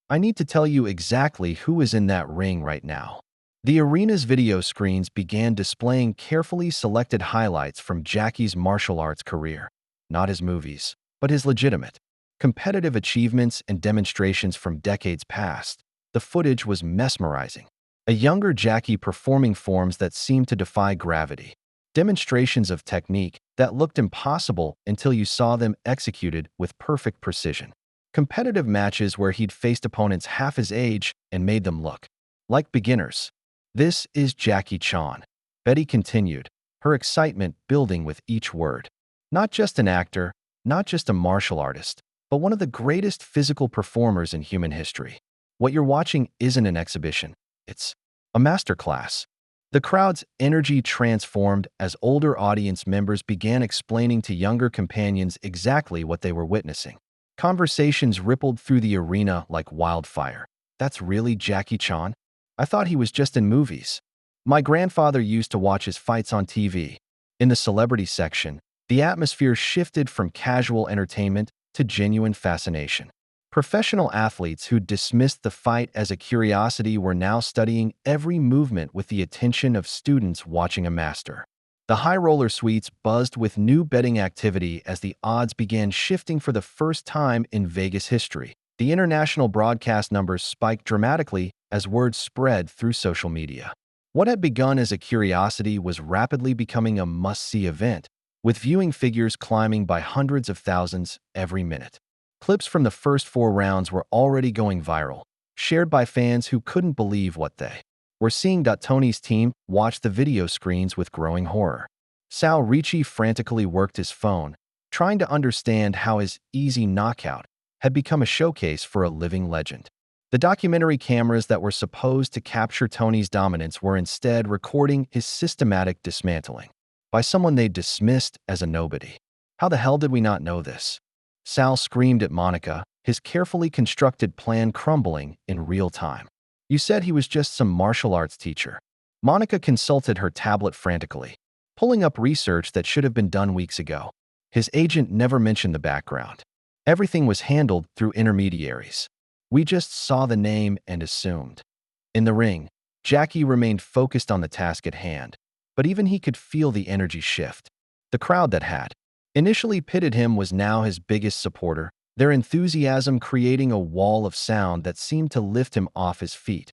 "I need to tell you exactly who is in that ring right now. The arena's video screens began displaying carefully selected highlights from Jackie's martial arts career, not his movies, but his legitimate, competitive achievements and demonstrations from decades past. The footage was mesmerizing. A younger Jackie performing forms that seemed to defy gravity, demonstrations of technique that looked impossible until you saw them executed with perfect precision. Competitive matches where he'd faced opponents half his age and made them look like beginners. This is Jackie Chan, Betty continued, her excitement building with each word. Not just an actor, not just a martial artist, but one of the greatest physical performers in human history. What you're watching isn't an exhibition, it's a masterclass. The crowd's energy transformed as older audience members began explaining to younger companions exactly what they were witnessing. Conversations rippled through the arena like wildfire. That's really Jackie Chan? I thought he was just in movies. My grandfather used to watch his fights on TV. In the celebrity section, the atmosphere shifted from casual entertainment to genuine fascination. Professional athletes who dismissed the fight as a curiosity were now studying every movement with the attention of students watching a master. The high roller suites buzzed with new betting activity as the odds began shifting for the first time in Vegas history. The international broadcast numbers spiked dramatically as word spread through social media. What had begun as a curiosity was rapidly becoming a must-see event, with viewing figures climbing by hundreds of thousands every minute. Clips from the first 4 rounds were already going viral, shared by fans who couldn't believe what they were seeing. Tony's team watched the video screens with growing horror. Sal Ricci frantically worked his phone, trying to understand how his easy knockout had become a showcase for a living legend. The documentary cameras that were supposed to capture Tony's dominance were instead recording his systematic dismantling by someone they dismissed as a nobody. How the hell did we not know this? Sal screamed at Monica, his carefully constructed plan crumbling in real time. You said he was just some martial arts teacher. Monica consulted her tablet frantically, pulling up research that should have been done weeks ago. His agent never mentioned the background. Everything was handled through intermediaries. We just saw the name and assumed. In the ring, Jackie remained focused on the task at hand, but even he could feel the energy shift. The crowd that had initially pitted him was now his biggest supporter, their enthusiasm creating a wall of sound that seemed to lift him off his feet.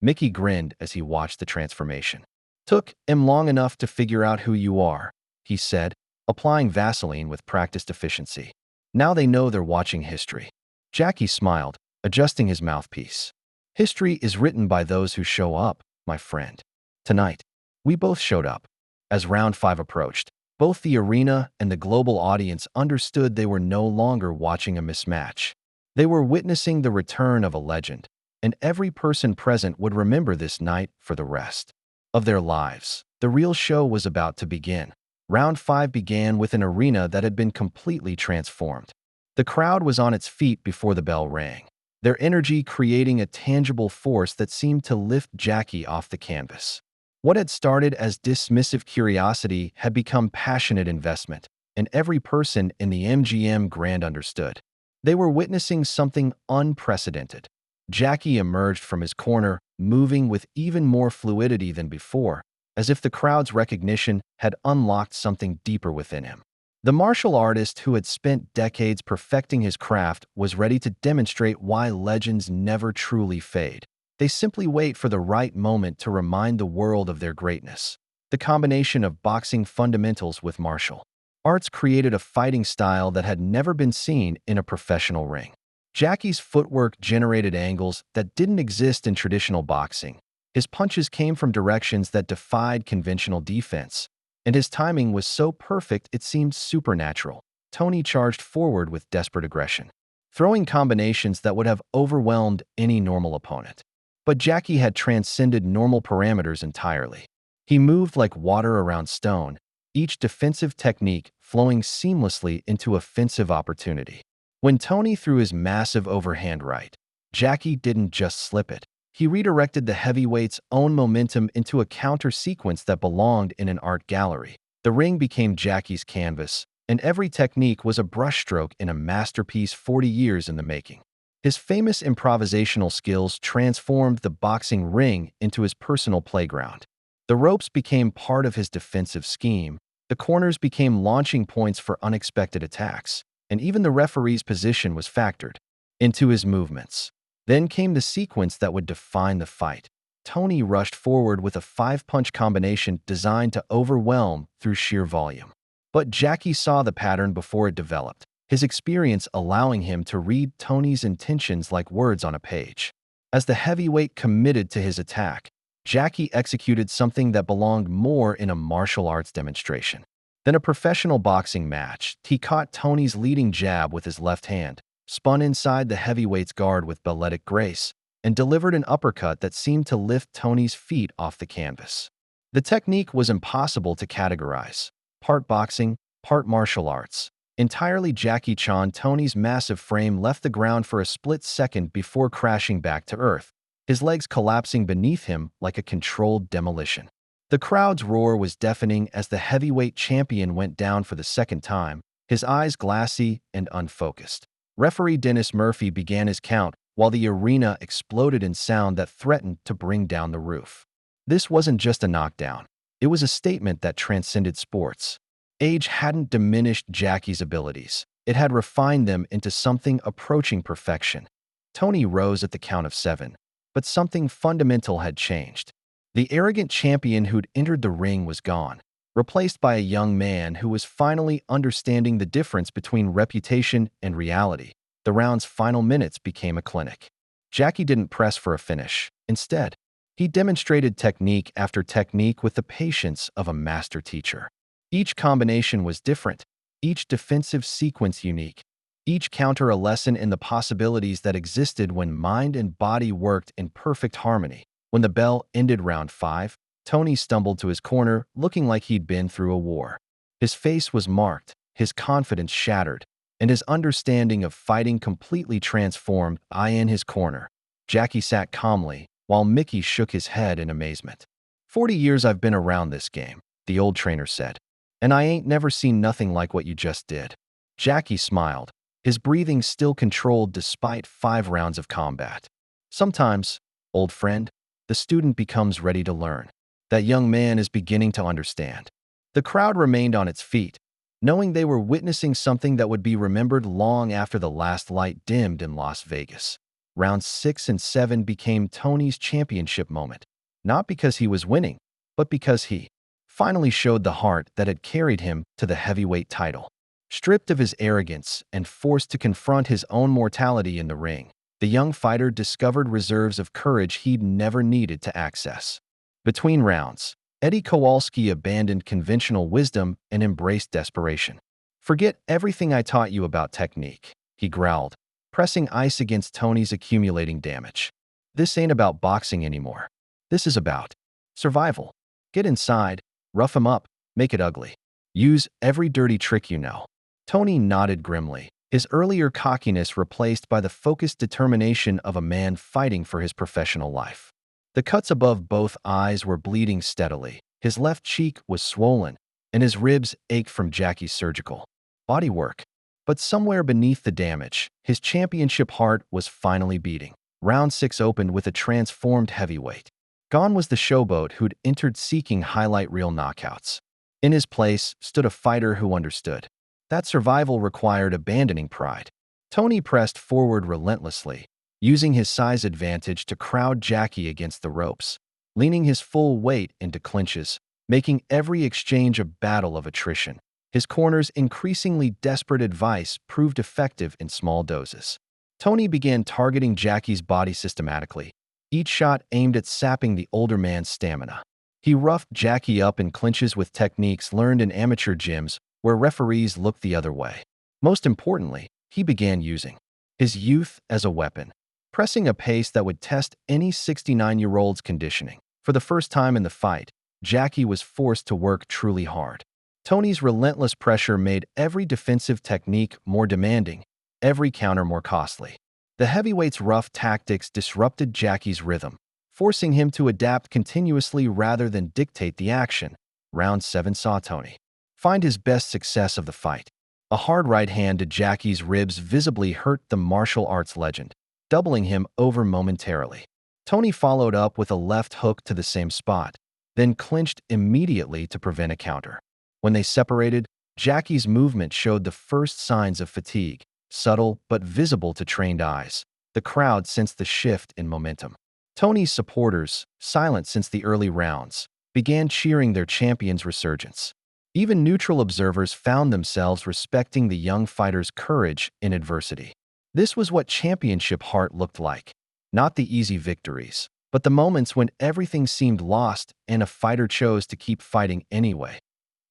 Mickey grinned as he watched the transformation. "Took him long enough to figure out who you are," he said, applying Vaseline with practiced efficiency. "Now they know they're watching history." Jackie smiled, adjusting his mouthpiece. "History is written by those who show up, my friend." Tonight, we both showed up. As round 5 approached, both the arena and the global audience understood they were no longer watching a mismatch. They were witnessing the return of a legend, and every person present would remember this night for the rest of their lives. The real show was about to begin. Round 5 began with an arena that had been completely transformed. The crowd was on its feet before the bell rang, their energy creating a tangible force that seemed to lift Jackie off the canvas. What had started as dismissive curiosity had become passionate investment, and every person in the MGM Grand understood. They were witnessing something unprecedented. Jackie emerged from his corner, moving with even more fluidity than before, as if the crowd's recognition had unlocked something deeper within him. The martial artist who had spent decades perfecting his craft was ready to demonstrate why legends never truly fade. They simply wait for the right moment to remind the world of their greatness. The combination of boxing fundamentals with martial arts created a fighting style that had never been seen in a professional ring. Jackie's footwork generated angles that didn't exist in traditional boxing. His punches came from directions that defied conventional defense, and his timing was so perfect it seemed supernatural. Tony charged forward with desperate aggression, throwing combinations that would have overwhelmed any normal opponent. But Jackie had transcended normal parameters entirely. He moved like water around stone, each defensive technique flowing seamlessly into offensive opportunity. When Tony threw his massive overhand right, Jackie didn't just slip it. He redirected the heavyweight's own momentum into a counter sequence that belonged in an art gallery. The ring became Jackie's canvas, and every technique was a brushstroke in a masterpiece 40 years in the making. His famous improvisational skills transformed the boxing ring into his personal playground. The ropes became part of his defensive scheme, the corners became launching points for unexpected attacks, and even the referee's position was factored into his movements. Then came the sequence that would define the fight. Tony rushed forward with a five-punch combination designed to overwhelm through sheer volume. But Jackie saw the pattern before it developed, his experience allowing him to read Tony's intentions like words on a page. As the heavyweight committed to his attack, Jackie executed something that belonged more in a martial arts demonstration than a professional boxing match. He caught Tony's leading jab with his left hand, spun inside the heavyweight's guard with balletic grace, and delivered an uppercut that seemed to lift Tony's feet off the canvas. The technique was impossible to categorize. Part boxing, part martial arts. Entirely Jackie Chan, Tony's massive frame left the ground for a split second before crashing back to earth, his legs collapsing beneath him like a controlled demolition. The crowd's roar was deafening as the heavyweight champion went down for the second time, his eyes glassy and unfocused. Referee Dennis Murphy began his count while the arena exploded in sound that threatened to bring down the roof. This wasn't just a knockdown. It was a statement that transcended sports. Age hadn't diminished Jackie's abilities. It had refined them into something approaching perfection. Tony rose at the count of 7, but something fundamental had changed. The arrogant champion who'd entered the ring was gone, replaced by a young man who was finally understanding the difference between reputation and reality. The round's final minutes became a clinic. Jackie didn't press for a finish. Instead, he demonstrated technique after technique with the patience of a master teacher. Each combination was different, each defensive sequence unique, each counter a lesson in the possibilities that existed when mind and body worked in perfect harmony. When the bell ended round 5, Tony stumbled to his corner, looking like he'd been through a war. His face was marked, his confidence shattered, and his understanding of fighting completely transformed. In his corner, Jackie sat calmly, while Mickey shook his head in amazement. 40 years I've been around this game, the old trainer said, and I ain't never seen nothing like what you just did. Jackie smiled, his breathing still controlled despite 5 rounds of combat. Sometimes, old friend, the student becomes ready to learn. That young man is beginning to understand. The crowd remained on its feet, knowing they were witnessing something that would be remembered long after the last light dimmed in Las Vegas. Rounds 6 and 7 became Tony's championship moment, not because he was winning, but because he finally showed the heart that had carried him to the heavyweight title. Stripped of his arrogance and forced to confront his own mortality in the ring, the young fighter discovered reserves of courage he'd never needed to access. Between rounds, Eddie Kowalski abandoned conventional wisdom and embraced desperation. "Forget everything I taught you about technique," he growled, pressing ice against Tony's accumulating damage. "This ain't about boxing anymore. This is about survival. Get inside, rough him up, make it ugly. Use every dirty trick you know." Tony nodded grimly, his earlier cockiness replaced by the focused determination of a man fighting for his professional life. The cuts above both eyes were bleeding steadily, his left cheek was swollen, and his ribs ached from Jackie's surgical bodywork. But somewhere beneath the damage, his championship heart was finally beating. Round 6 opened with a transformed heavyweight. Gone was the showboat who'd entered seeking highlight reel knockouts. In his place stood a fighter who understood that survival required abandoning pride. Tony pressed forward relentlessly, using his size advantage to crowd Jackie against the ropes, leaning his full weight into clinches, making every exchange a battle of attrition. His corner's increasingly desperate advice proved effective in small doses. Tony began targeting Jackie's body systematically, each shot aimed at sapping the older man's stamina. He roughed Jackie up in clinches with techniques learned in amateur gyms where referees looked the other way. Most importantly, he began using his youth as a weapon, pressing a pace that would test any 69-year-old's conditioning. For the first time in the fight, Jackie was forced to work truly hard. Tony's relentless pressure made every defensive technique more demanding, every counter more costly. The heavyweight's rough tactics disrupted Jackie's rhythm, forcing him to adapt continuously rather than dictate the action. Round 7 saw Tony find his best success of the fight. A hard right hand to Jackie's ribs visibly hurt the martial arts legend. doubling him over momentarily. Tony followed up with a left hook to the same spot, then clinched immediately to prevent a counter. When they separated, Jackie's movement showed the first signs of fatigue, subtle but visible to trained eyes. The crowd sensed the shift in momentum. Tony's supporters, silent since the early rounds, began cheering their champion's resurgence. Even neutral observers found themselves respecting the young fighter's courage in adversity. This was what championship heart looked like. Not the easy victories, but the moments when everything seemed lost and a fighter chose to keep fighting anyway.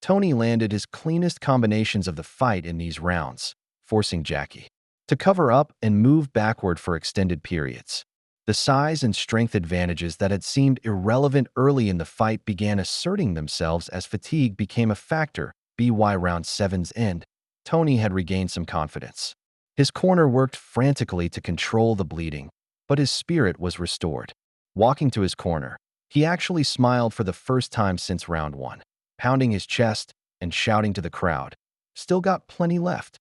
Tony landed his cleanest combinations of the fight in these rounds, forcing Jackie to cover up and move backward for extended periods. The size and strength advantages that had seemed irrelevant early in the fight began asserting themselves as fatigue became a factor. By round 7's end, Tony had regained some confidence. His corner worked frantically to control the bleeding, but his spirit was restored. Walking to his corner, he actually smiled for the first time since round 1, pounding his chest and shouting to the crowd, "Still got plenty left."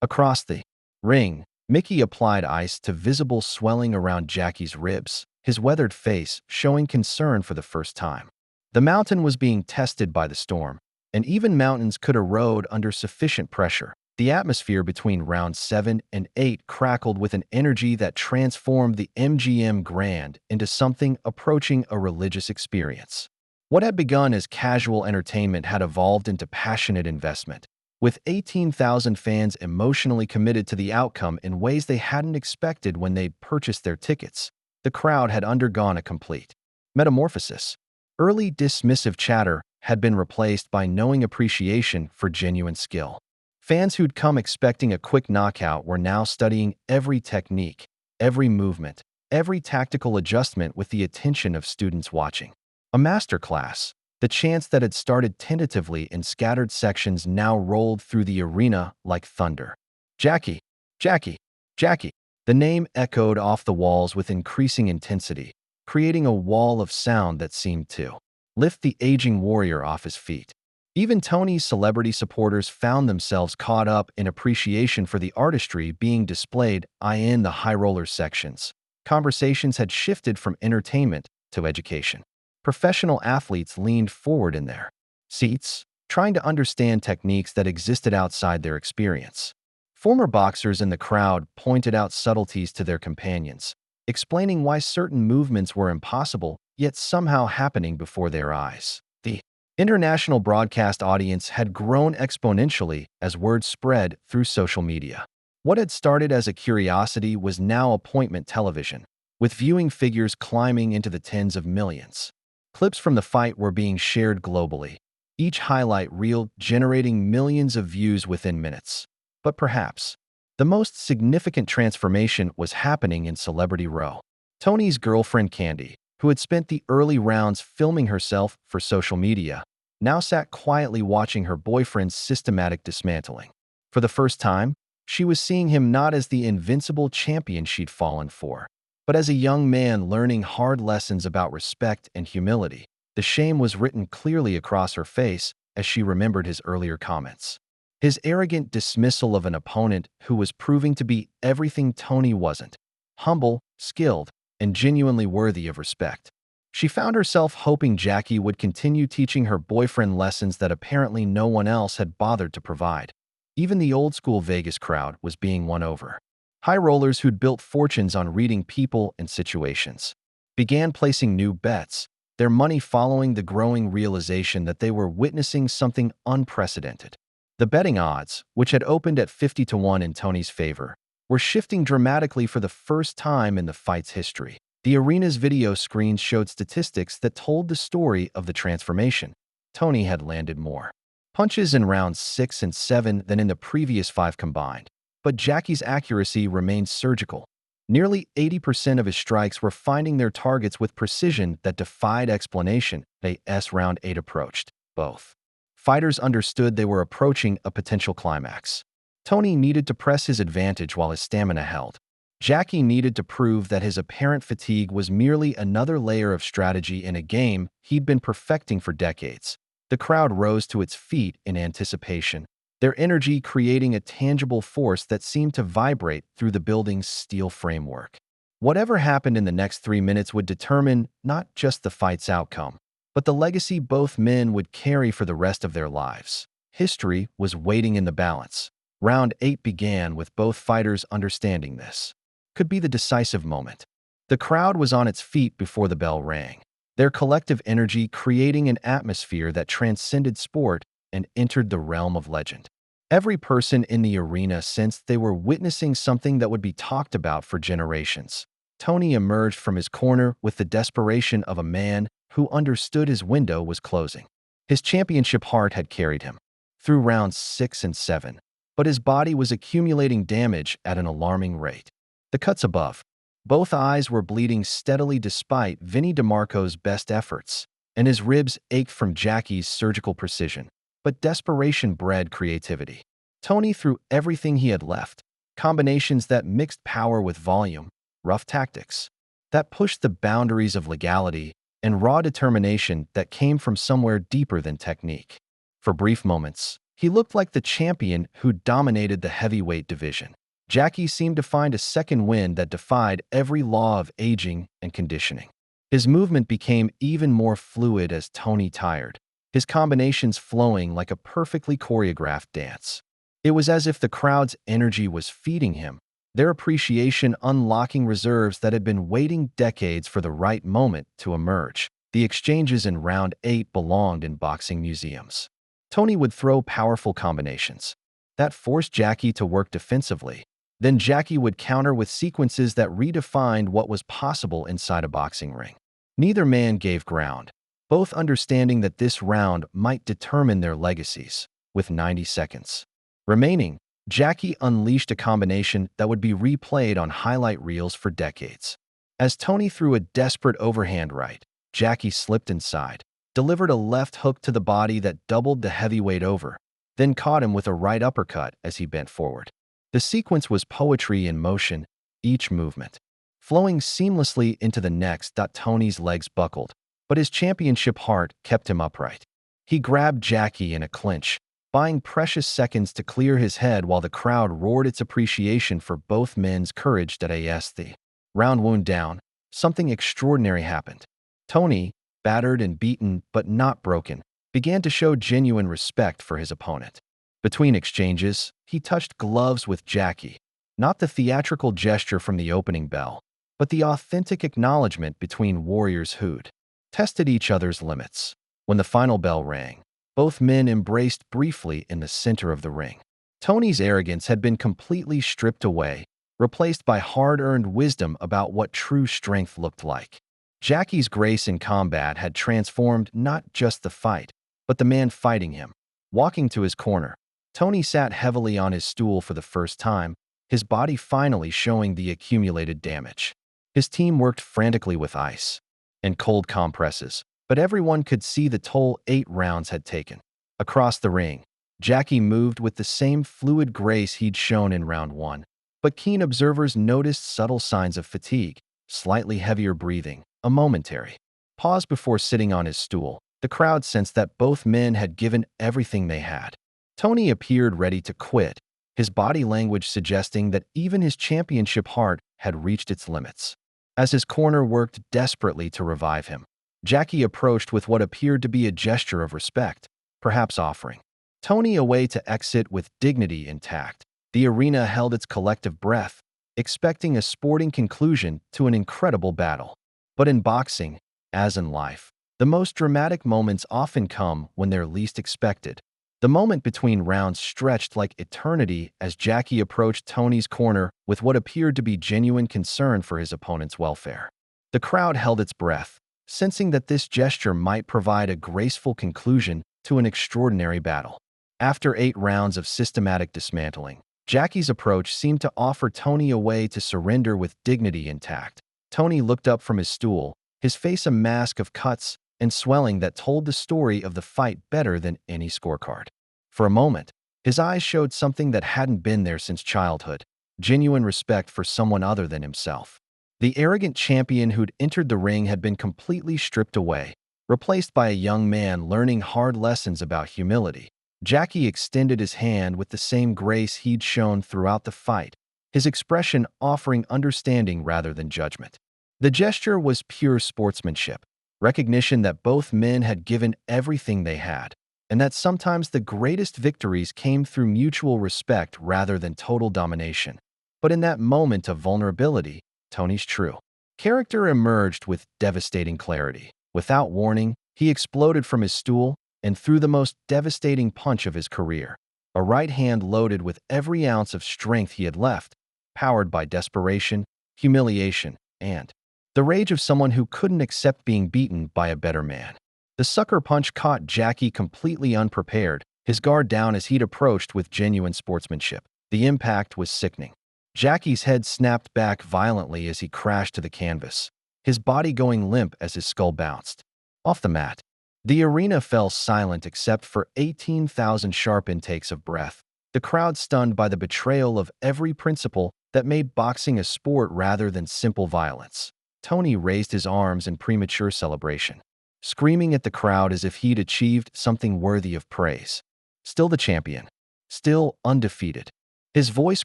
Across the ring, Mickey applied ice to visible swelling around Jackie's ribs, his weathered face showing concern for the first time. The mountain was being tested by the storm, and even mountains could erode under sufficient pressure. The atmosphere between rounds 7 and 8 crackled with an energy that transformed the MGM Grand into something approaching a religious experience. What had begun as casual entertainment had evolved into passionate investment, with 18,000 fans emotionally committed to the outcome in ways they hadn't expected when they purchased their tickets. The crowd had undergone a complete metamorphosis. Early dismissive chatter had been replaced by knowing appreciation for genuine skill. Fans who'd come expecting a quick knockout were now studying every technique, every movement, every tactical adjustment with the attention of students watching a masterclass. The chants that had started tentatively in scattered sections now rolled through the arena like thunder. "Jackie! Jackie! Jackie!" The name echoed off the walls with increasing intensity, creating a wall of sound that seemed to lift the aging warrior off his feet. Even Tony's celebrity supporters found themselves caught up in appreciation for the artistry being displayed in the high roller sections. Conversations had shifted from entertainment to education. Professional athletes leaned forward in their seats, trying to understand techniques that existed outside their experience. Former boxers in the crowd pointed out subtleties to their companions, explaining why certain movements were impossible, yet somehow happening before their eyes. The international broadcast audience had grown exponentially as word spread through social media. What had started as a curiosity was now appointment television, with viewing figures climbing into the tens of millions. Clips from the fight were being shared globally, each highlight reel generating millions of views within minutes. But perhaps the most significant transformation was happening in Celebrity Row. Tony's girlfriend Candy, who had spent the early rounds filming herself for social media, now sat quietly watching her boyfriend's systematic dismantling. For the first time, she was seeing him not as the invincible champion she'd fallen for, but as a young man learning hard lessons about respect and humility. The shame was written clearly across her face as she remembered his earlier comments. His arrogant dismissal of an opponent who was proving to be everything Tony wasn't: humble, skilled, and genuinely worthy of respect. She found herself hoping Jackie would continue teaching her boyfriend lessons that apparently no one else had bothered to provide. Even the old-school Vegas crowd was being won over. High rollers who'd built fortunes on reading people and situations began placing new bets, their money following the growing realization that they were witnessing something unprecedented. The betting odds, which had opened at 50-1 in Tony's favor, were shifting dramatically for the first time in the fight's history. The arena's video screens showed statistics that told the story of the transformation. Tony had landed more punches in rounds 6 and 7 than in the previous 5 combined, but Jackie's accuracy remained surgical. Nearly 80% of his strikes were finding their targets with precision that defied explanation. As round 8 approached, both fighters understood they were approaching a potential climax. Tony needed to press his advantage while his stamina held. Jackie needed to prove that his apparent fatigue was merely another layer of strategy in a game he'd been perfecting for decades. The crowd rose to its feet in anticipation, their energy creating a tangible force that seemed to vibrate through the building's steel framework. Whatever happened in the next 3 minutes would determine not just the fight's outcome, but the legacy both men would carry for the rest of their lives. History was waiting in the balance. Round 8 began with both fighters understanding this could be the decisive moment. The crowd was on its feet before the bell rang, their collective energy creating an atmosphere that transcended sport and entered the realm of legend. Every person in the arena sensed they were witnessing something that would be talked about for generations. Tony emerged from his corner with the desperation of a man who understood his window was closing. His championship heart had carried him through rounds 6 and 7, but his body was accumulating damage at an alarming rate. The cuts above. Both eyes were bleeding steadily despite Vinny DeMarco's best efforts, and his ribs ached from Jackie's surgical precision. But desperation bred creativity. Tony threw everything he had left, combinations that mixed power with volume, rough tactics that pushed the boundaries of legality, and raw determination that came from somewhere deeper than technique. For brief moments, he looked like the champion who dominated the heavyweight division. Jackie seemed to find a second wind that defied every law of aging and conditioning. His movement became even more fluid as Tony tired, his combinations flowing like a perfectly choreographed dance. It was as if the crowd's energy was feeding him, their appreciation unlocking reserves that had been waiting decades for the right moment to emerge. The exchanges in round 8 belonged in boxing museums. Tony would throw powerful combinations that forced Jackie to work defensively. Then Jackie would counter with sequences that redefined what was possible inside a boxing ring. Neither man gave ground, both understanding that this round might determine their legacies. With 90 seconds remaining, Jackie unleashed a combination that would be replayed on highlight reels for decades. As Tony threw a desperate overhand right, Jackie slipped inside, delivered a left hook to the body that doubled the heavyweight over, then caught him with a right uppercut as he bent forward. The sequence was poetry in motion, each movement flowing seamlessly into the next. Tony's legs buckled, but his championship heart kept him upright. He grabbed Jackie in a clinch, buying precious seconds to clear his head while the crowd roared its appreciation for both men's courage. As the round wound down, something extraordinary happened. Tony, battered and beaten but not broken, began to show genuine respect for his opponent. Between exchanges, he touched gloves with Jackie, not the theatrical gesture from the opening bell, but the authentic acknowledgement between warriors who'd tested each other's limits. When the final bell rang, both men embraced briefly in the center of the ring. Tony's arrogance had been completely stripped away, replaced by hard-earned wisdom about what true strength looked like. Jackie's grace in combat had transformed not just the fight, but the man fighting him. Walking to his corner, Tony sat heavily on his stool for the first time, his body finally showing the accumulated damage. His team worked frantically with ice and cold compresses, but everyone could see the toll 8 rounds had taken. Across the ring, Jackie moved with the same fluid grace he'd shown in round 1, but keen observers noticed subtle signs of fatigue, slightly heavier breathing, a momentary pause before sitting on his stool. The crowd sensed that both men had given everything they had. Tony appeared ready to quit, his body language suggesting that even his championship heart had reached its limits. As his corner worked desperately to revive him, Jackie approached with what appeared to be a gesture of respect, perhaps offering Tony a way to exit with dignity intact. The arena held its collective breath, expecting a sporting conclusion to an incredible battle. But in boxing, as in life, the most dramatic moments often come when they're least expected. The moment between rounds stretched like eternity as Jackie approached Tony's corner with what appeared to be genuine concern for his opponent's welfare. The crowd held its breath, sensing that this gesture might provide a graceful conclusion to an extraordinary battle. After 8 rounds of systematic dismantling, Jackie's approach seemed to offer Tony a way to surrender with dignity intact. Tony looked up from his stool, his face a mask of cuts and swelling that told the story of the fight better than any scorecard. For a moment, his eyes showed something that hadn't been there since childhood, genuine respect for someone other than himself. The arrogant champion who'd entered the ring had been completely stripped away, replaced by a young man learning hard lessons about humility. Jackie extended his hand with the same grace he'd shown throughout the fight, his expression offering understanding rather than judgment. The gesture was pure sportsmanship, recognition that both men had given everything they had, and that sometimes the greatest victories came through mutual respect rather than total domination. But in that moment of vulnerability, Tony's true character emerged with devastating clarity. Without warning, he exploded from his stool and threw the most devastating punch of his career, a right hand loaded with every ounce of strength he had left, powered by desperation, humiliation, and the rage of someone who couldn't accept being beaten by a better man. The sucker punch caught Jackie completely unprepared, his guard down as he'd approached with genuine sportsmanship. The impact was sickening. Jackie's head snapped back violently as he crashed to the canvas, his body going limp as his skull bounced off the mat. The arena fell silent except for 18,000 sharp intakes of breath, the crowd stunned by the betrayal of every principle that made boxing a sport rather than simple violence. Tony raised his arms in premature celebration, screaming at the crowd as if he'd achieved something worthy of praise. Still the champion, still undefeated. His voice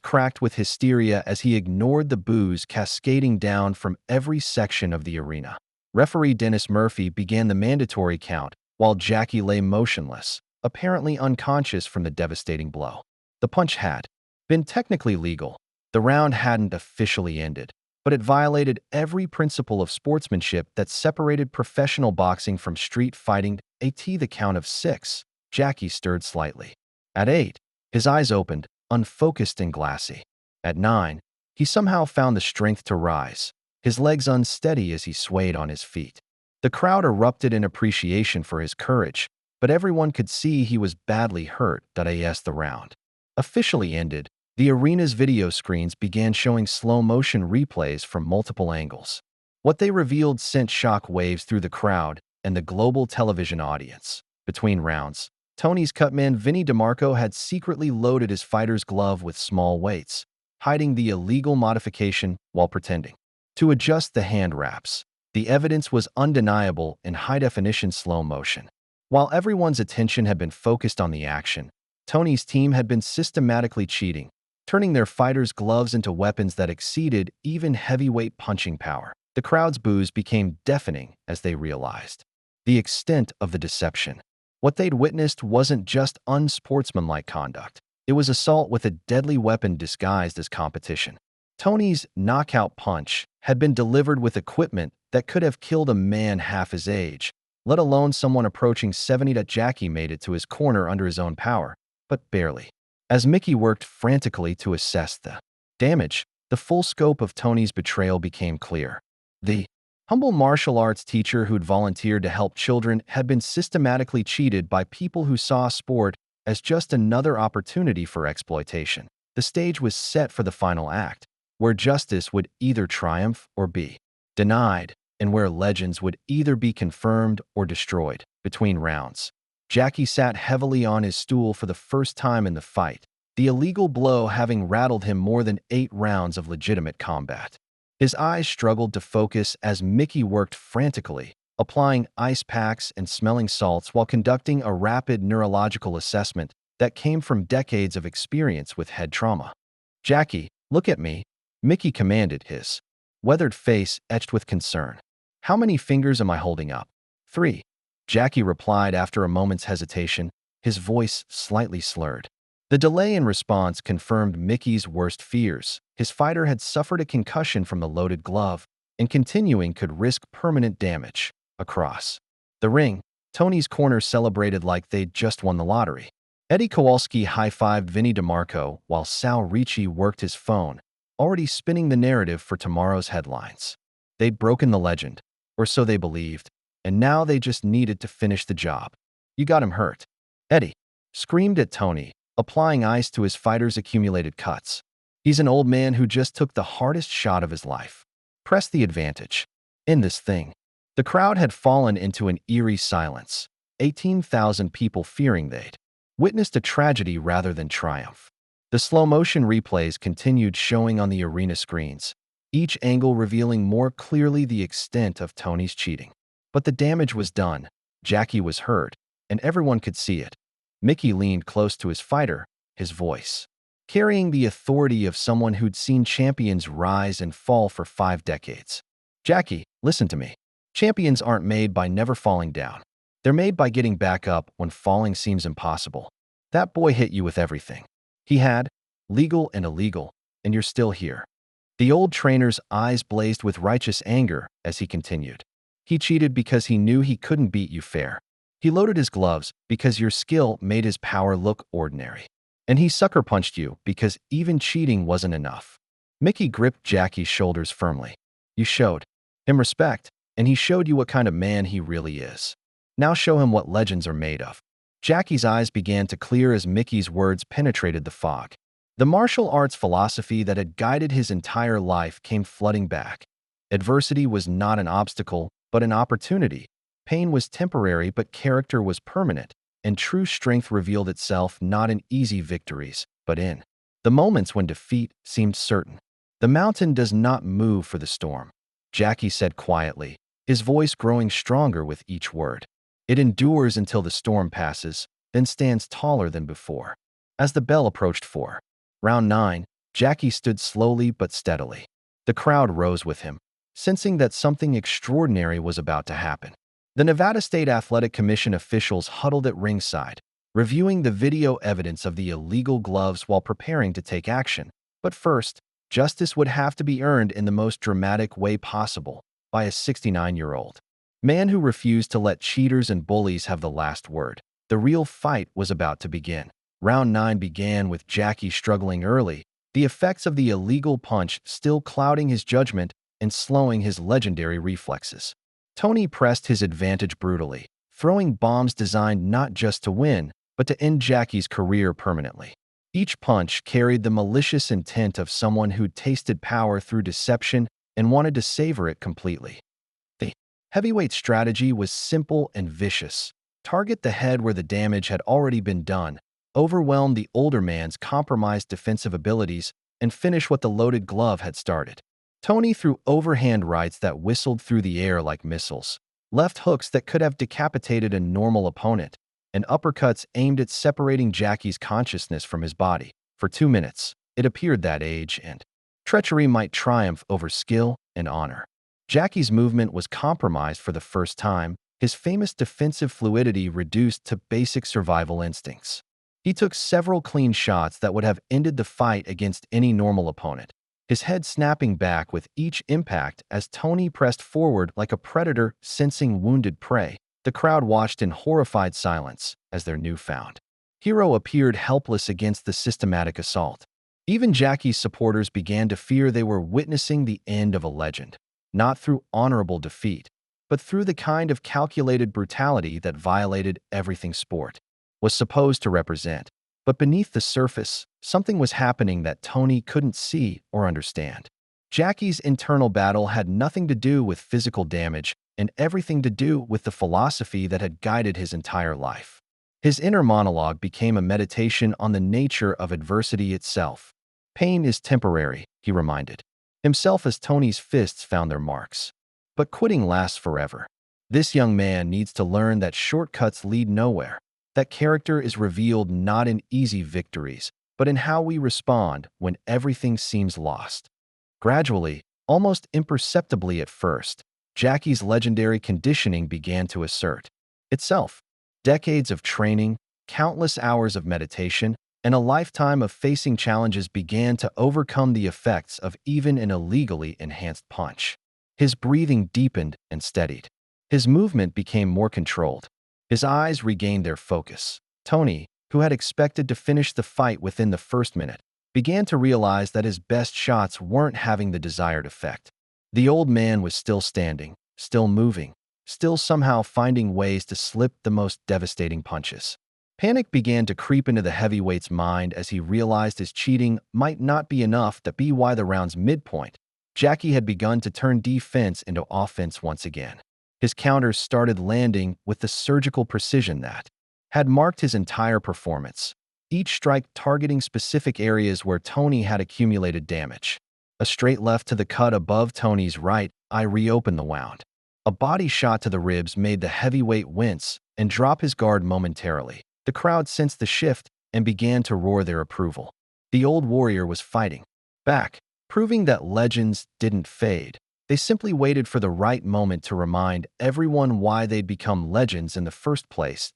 cracked with hysteria as he ignored the boos cascading down from every section of the arena. Referee Dennis Murphy began the mandatory count while Jackie lay motionless, apparently unconscious from the devastating blow. The punch had been technically legal. The round hadn't officially ended, but it violated every principle of sportsmanship that separated professional boxing from street fighting. At the count of 6, Jackie stirred slightly. At 8, his eyes opened, unfocused and glassy. At 9, he somehow found the strength to rise, his legs unsteady as he swayed on his feet. The crowd erupted in appreciation for his courage, but everyone could see he was badly hurt. As the round officially ended, the arena's video screens began showing slow-motion replays from multiple angles. What they revealed sent shock waves through the crowd and the global television audience. Between rounds, Tony's cutman Vinny DeMarco had secretly loaded his fighter's glove with small weights, hiding the illegal modification while pretending to adjust the hand wraps. The evidence was undeniable in high-definition slow motion. While everyone's attention had been focused on the action, Tony's team had been systematically cheating, turning their fighters' gloves into weapons that exceeded even heavyweight punching power. The crowd's boos became deafening as they realized the extent of the deception. What they'd witnessed wasn't just unsportsmanlike conduct. It was assault with a deadly weapon disguised as competition. Tony's knockout punch had been delivered with equipment that could have killed a man half his age, let alone someone approaching 70. Jackie made it to his corner under his own power, but barely. As Mickey worked frantically to assess the damage, the full scope of Tony's betrayal became clear. The humble martial arts teacher who'd volunteered to help children had been systematically cheated by people who saw sport as just another opportunity for exploitation. The stage was set for the final act, where justice would either triumph or be denied, and where legends would either be confirmed or destroyed. Between rounds, Jackie sat heavily on his stool for the first time in the fight, the illegal blow having rattled him more than 8 rounds of legitimate combat. His eyes struggled to focus as Mickey worked frantically, applying ice packs and smelling salts while conducting a rapid neurological assessment that came from decades of experience with head trauma. "Jackie, look at me," Mickey commanded, his weathered face etched with concern. "How many fingers am I holding up?" 3. Jackie replied after a moment's hesitation, his voice slightly slurred. The delay in response confirmed Mickey's worst fears. His fighter had suffered a concussion from the loaded glove, and continuing could risk permanent damage. Across the ring, Tony's corner celebrated like they'd just won the lottery. Eddie Kowalski high-fived Vinny DeMarco while Sal Ricci worked his phone, already spinning the narrative for tomorrow's headlines. They'd broken the legend, or so they believed, and now they just needed to finish the job. "You got him hurt," Eddie screamed at Tony, applying ice to his fighter's accumulated cuts. "He's an old man who just took the hardest shot of his life. Press the advantage. In this thing." The crowd had fallen into an eerie silence, 18,000 people fearing they'd witnessed a tragedy rather than triumph. The slow-motion replays continued showing on the arena screens, each angle revealing more clearly the extent of Tony's cheating. But the damage was done. Jackie was hurt, and everyone could see it. Mickey leaned close to his fighter, his voice carrying the authority of someone who'd seen champions rise and fall for 5 decades. Jackie, listen to me. Champions aren't made by never falling down. They're made by getting back up when falling seems impossible. That boy hit you with everything he had, legal and illegal, and you're still here. The old trainer's eyes blazed with righteous anger as he continued. He cheated because he knew he couldn't beat you fair. He loaded his gloves because your skill made his power look ordinary. And he sucker punched you because even cheating wasn't enough. Mickey gripped Jackie's shoulders firmly. You showed him respect, and he showed you what kind of man he really is. Now show him what legends are made of. Jackie's eyes began to clear as Mickey's words penetrated the fog. The martial arts philosophy that had guided his entire life came flooding back. Adversity was not an obstacle, but an opportunity. Pain was temporary, but character was permanent, and true strength revealed itself not in easy victories, but in the moments when defeat seemed certain. The mountain does not move for the storm, Jackie said quietly, his voice growing stronger with each word. It endures until the storm passes, then stands taller than before. As the bell approached 4. Round 9, Jackie stood slowly but steadily. The crowd rose with him, sensing that something extraordinary was about to happen. The Nevada State Athletic Commission officials huddled at ringside, reviewing the video evidence of the illegal gloves while preparing to take action. But first, justice would have to be earned in the most dramatic way possible by a 69-year-old man who refused to let cheaters and bullies have the last word. The real fight was about to begin. Round 9 began with Jackie struggling early, the effects of the illegal punch still clouding his judgment and slowing his legendary reflexes. Tony pressed his advantage brutally, throwing bombs designed not just to win, but to end Jackie's career permanently. Each punch carried the malicious intent of someone who'd tasted power through deception and wanted to savor it completely. The heavyweight strategy was simple and vicious. Target the head where the damage had already been done, overwhelm the older man's compromised defensive abilities, and finish what the loaded glove had started. Tony threw overhand rights that whistled through the air like missiles, left hooks that could have decapitated a normal opponent, and uppercuts aimed at separating Jackie's consciousness from his body. For 2 minutes, it appeared that age and treachery might triumph over skill and honor. Jackie's movement was compromised for the first time, his famous defensive fluidity reduced to basic survival instincts. He took several clean shots that would have ended the fight against any normal opponent, his head snapping back with each impact as Tony pressed forward like a predator sensing wounded prey. The crowd watched in horrified silence as their newfound hero appeared helpless against the systematic assault. Even Jackie's supporters began to fear they were witnessing the end of a legend, not through honorable defeat, but through the kind of calculated brutality that violated everything sport was supposed to represent. But beneath the surface, something was happening that Tony couldn't see or understand. Jackie's internal battle had nothing to do with physical damage and everything to do with the philosophy that had guided his entire life. His inner monologue became a meditation on the nature of adversity itself. Pain is temporary, he reminded himself as Tony's fists found their marks. But quitting lasts forever. This young man needs to learn that shortcuts lead nowhere. That character is revealed not in easy victories, but in how we respond when everything seems lost. Gradually, almost imperceptibly at first, Jackie's legendary conditioning began to assert itself. Decades of training, countless hours of meditation, and a lifetime of facing challenges began to overcome the effects of even an illegally enhanced punch. His breathing deepened and steadied. His movement became more controlled. His eyes regained their focus. Tony, who had expected to finish the fight within the first minute, began to realize that his best shots weren't having the desired effect. The old man was still standing, still moving, still somehow finding ways to slip the most devastating punches. Panic began to creep into the heavyweight's mind as he realized his cheating might not be enough to be why the round's midpoint. Jackie had begun to turn defense into offense once again. His counters started landing with the surgical precision that had marked his entire performance, each strike targeting specific areas where Tony had accumulated damage. A straight left to the cut above Tony's right eye reopened the wound. A body shot to the ribs made the heavyweight wince and drop his guard momentarily. The crowd sensed the shift and began to roar their approval. The old warrior was fighting back, proving that legends didn't fade. They simply waited for the right moment to remind everyone why they'd become legends in the first place.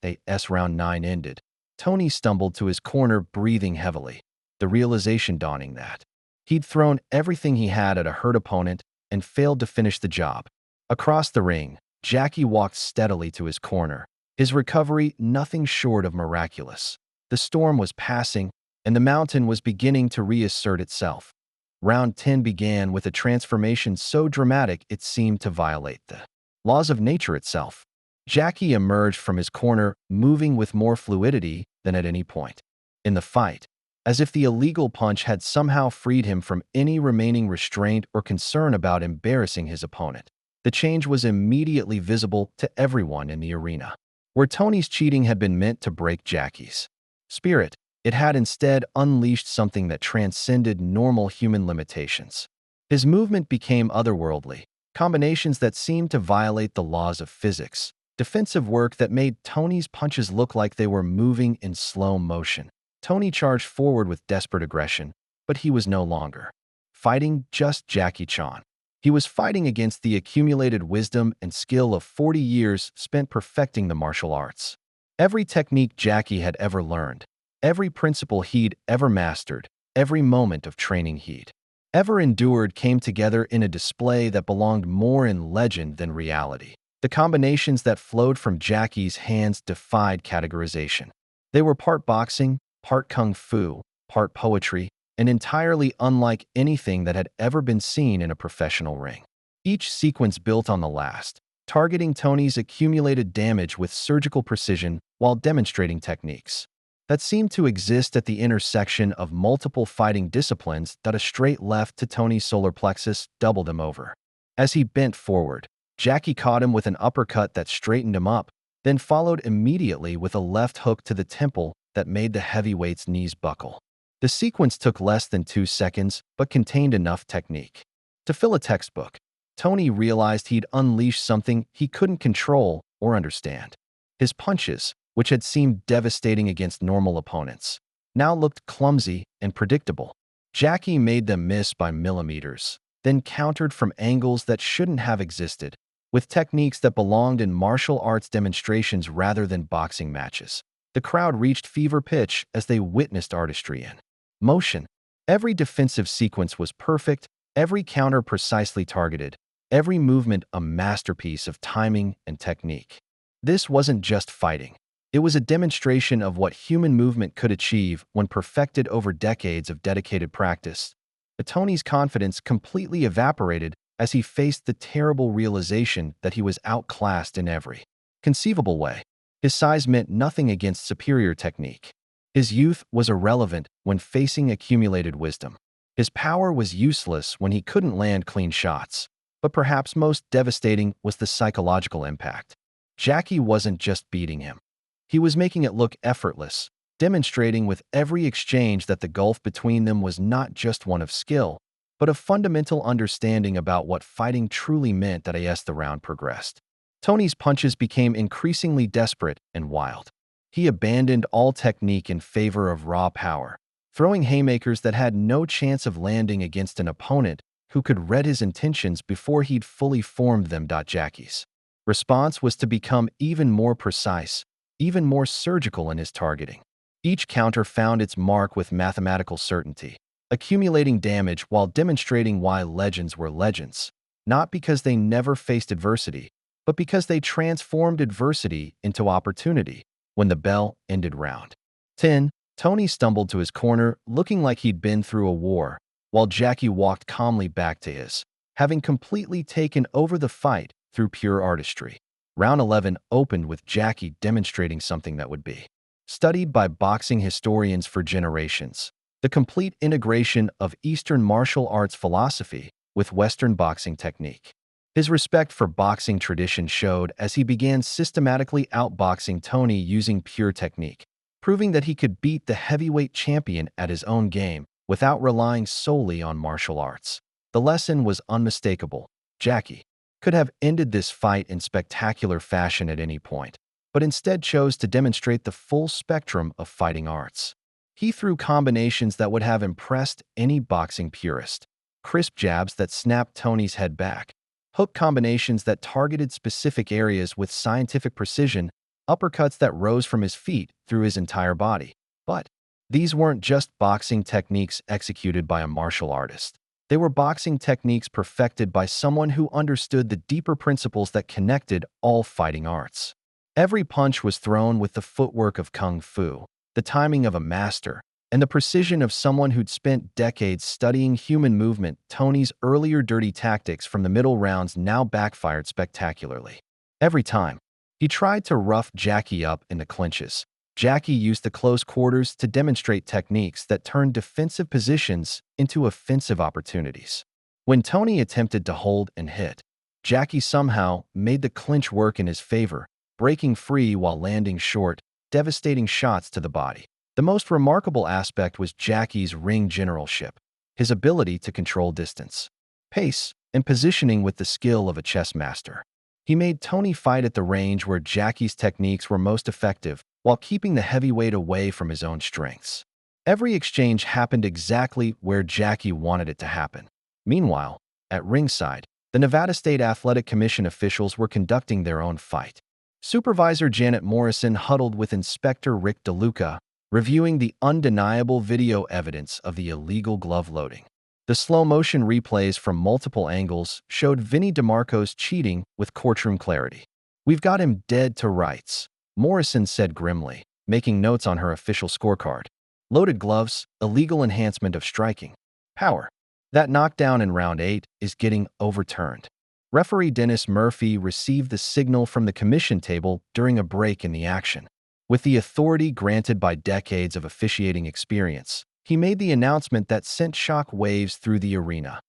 Round 9 ended. Tony stumbled to his corner, breathing heavily, the realization dawning that he'd thrown everything he had at a hurt opponent and failed to finish the job. Across the ring, Jackie walked steadily to his corner, his recovery nothing short of miraculous. The storm was passing, and the mountain was beginning to reassert itself. Round 10 began with a transformation so dramatic it seemed to violate the laws of nature itself. Jackie emerged from his corner, moving with more fluidity than at any point in the fight, as if the illegal punch had somehow freed him from any remaining restraint or concern about embarrassing his opponent. The change was immediately visible to everyone in the arena. Where Tony's cheating had been meant to break Jackie's spirit, it had instead unleashed something that transcended normal human limitations. His movement became otherworldly, combinations that seemed to violate the laws of physics, defensive work that made Tony's punches look like they were moving in slow motion. Tony charged forward with desperate aggression, but he was no longer fighting just Jackie Chan. He was fighting against the accumulated wisdom and skill of 40 years spent perfecting the martial arts. Every technique Jackie had ever learned, every principle he'd ever mastered, every moment of training he'd ever endured came together in a display that belonged more in legend than reality. The combinations that flowed from Jackie's hands defied categorization. They were part boxing, part kung fu, part poetry, and entirely unlike anything that had ever been seen in a professional ring. Each sequence built on the last, targeting Tony's accumulated damage with surgical precision while demonstrating techniques that seemed to exist at the intersection of multiple fighting disciplines that a straight left to Tony's solar plexus doubled him over. As he bent forward, Jackie caught him with an uppercut that straightened him up, then followed immediately with a left hook to the temple that made the heavyweight's knees buckle. The sequence took less than 2 seconds, but contained enough technique to fill a textbook. Tony realized he'd unleashed something he couldn't control or understand. His punches, which had seemed devastating against normal opponents, now looked clumsy and predictable. Jackie made them miss by millimeters, then countered from angles that shouldn't have existed, with techniques that belonged in martial arts demonstrations rather than boxing matches. The crowd reached fever pitch as they witnessed artistry in motion. Every defensive sequence was perfect, every counter precisely targeted, every movement a masterpiece of timing and technique. This wasn't just fighting. It was a demonstration of what human movement could achieve when perfected over decades of dedicated practice. But Tony's confidence completely evaporated as he faced the terrible realization that he was outclassed in every conceivable way. His size meant nothing against superior technique. His youth was irrelevant when facing accumulated wisdom. His power was useless when he couldn't land clean shots. But perhaps most devastating was the psychological impact. Jackie wasn't just beating him. He was making it look effortless, demonstrating with every exchange that the gulf between them was not just one of skill, but of fundamental understanding about what fighting truly meant. As the round progressed, Tony's punches became increasingly desperate and wild. He abandoned all technique in favor of raw power, throwing haymakers that had no chance of landing against an opponent who could read his intentions before he'd fully formed them. Jackie's response was to become even more precise, even more surgical in his targeting. Each counter found its mark with mathematical certainty, accumulating damage while demonstrating why legends were legends, not because they never faced adversity, but because they transformed adversity into opportunity. When the bell ended round 10, Tony stumbled to his corner, looking like he'd been through a war, while Jackie walked calmly back to his, having completely taken over the fight through pure artistry. Round 11 opened with Jackie demonstrating something that would be studied by boxing historians for generations: the complete integration of Eastern martial arts philosophy with Western boxing technique. His respect for boxing tradition showed as he began systematically outboxing Tony using pure technique, proving that he could beat the heavyweight champion at his own game without relying solely on martial arts. The lesson was unmistakable. Jackie could have ended this fight in spectacular fashion at any point, but instead chose to demonstrate the full spectrum of fighting arts. He threw combinations that would have impressed any boxing purist. Crisp jabs that snapped Tony's head back. Hook combinations that targeted specific areas with scientific precision. Uppercuts that rose from his feet through his entire body. But these weren't just boxing techniques executed by a martial artist. They were boxing techniques perfected by someone who understood the deeper principles that connected all fighting arts. Every punch was thrown with the footwork of kung fu, the timing of a master, and the precision of someone who'd spent decades studying human movement. Tony's earlier dirty tactics from the middle rounds now backfired spectacularly. Every time he tried to rough Jackie up in the clinches, Jackie used the close quarters to demonstrate techniques that turned defensive positions into offensive opportunities. When Tony attempted to hold and hit, Jackie somehow made the clinch work in his favor, breaking free while landing short, devastating shots to the body. The most remarkable aspect was Jackie's ring generalship, his ability to control distance, pace, and positioning with the skill of a chess master. He made Tony fight at the range where Jackie's techniques were most effective, while keeping the heavyweight away from his own strengths. Every exchange happened exactly where Jackie wanted it to happen. Meanwhile, at ringside, the Nevada State Athletic Commission officials were conducting their own fight. Supervisor Janet Morrison huddled with Inspector Rick DeLuca, reviewing the undeniable video evidence of the illegal glove loading. The slow-motion replays from multiple angles showed Vinnie DeMarco's cheating with courtroom clarity. "We've got him dead to rights," Morrison said grimly, making notes on her official scorecard. "Loaded gloves, illegal enhancement of striking power. That knockdown in round 8 is getting overturned." Referee Dennis Murphy received the signal from the commission table during a break in the action. With the authority granted by decades of officiating experience, he made the announcement that sent shock waves through the arena.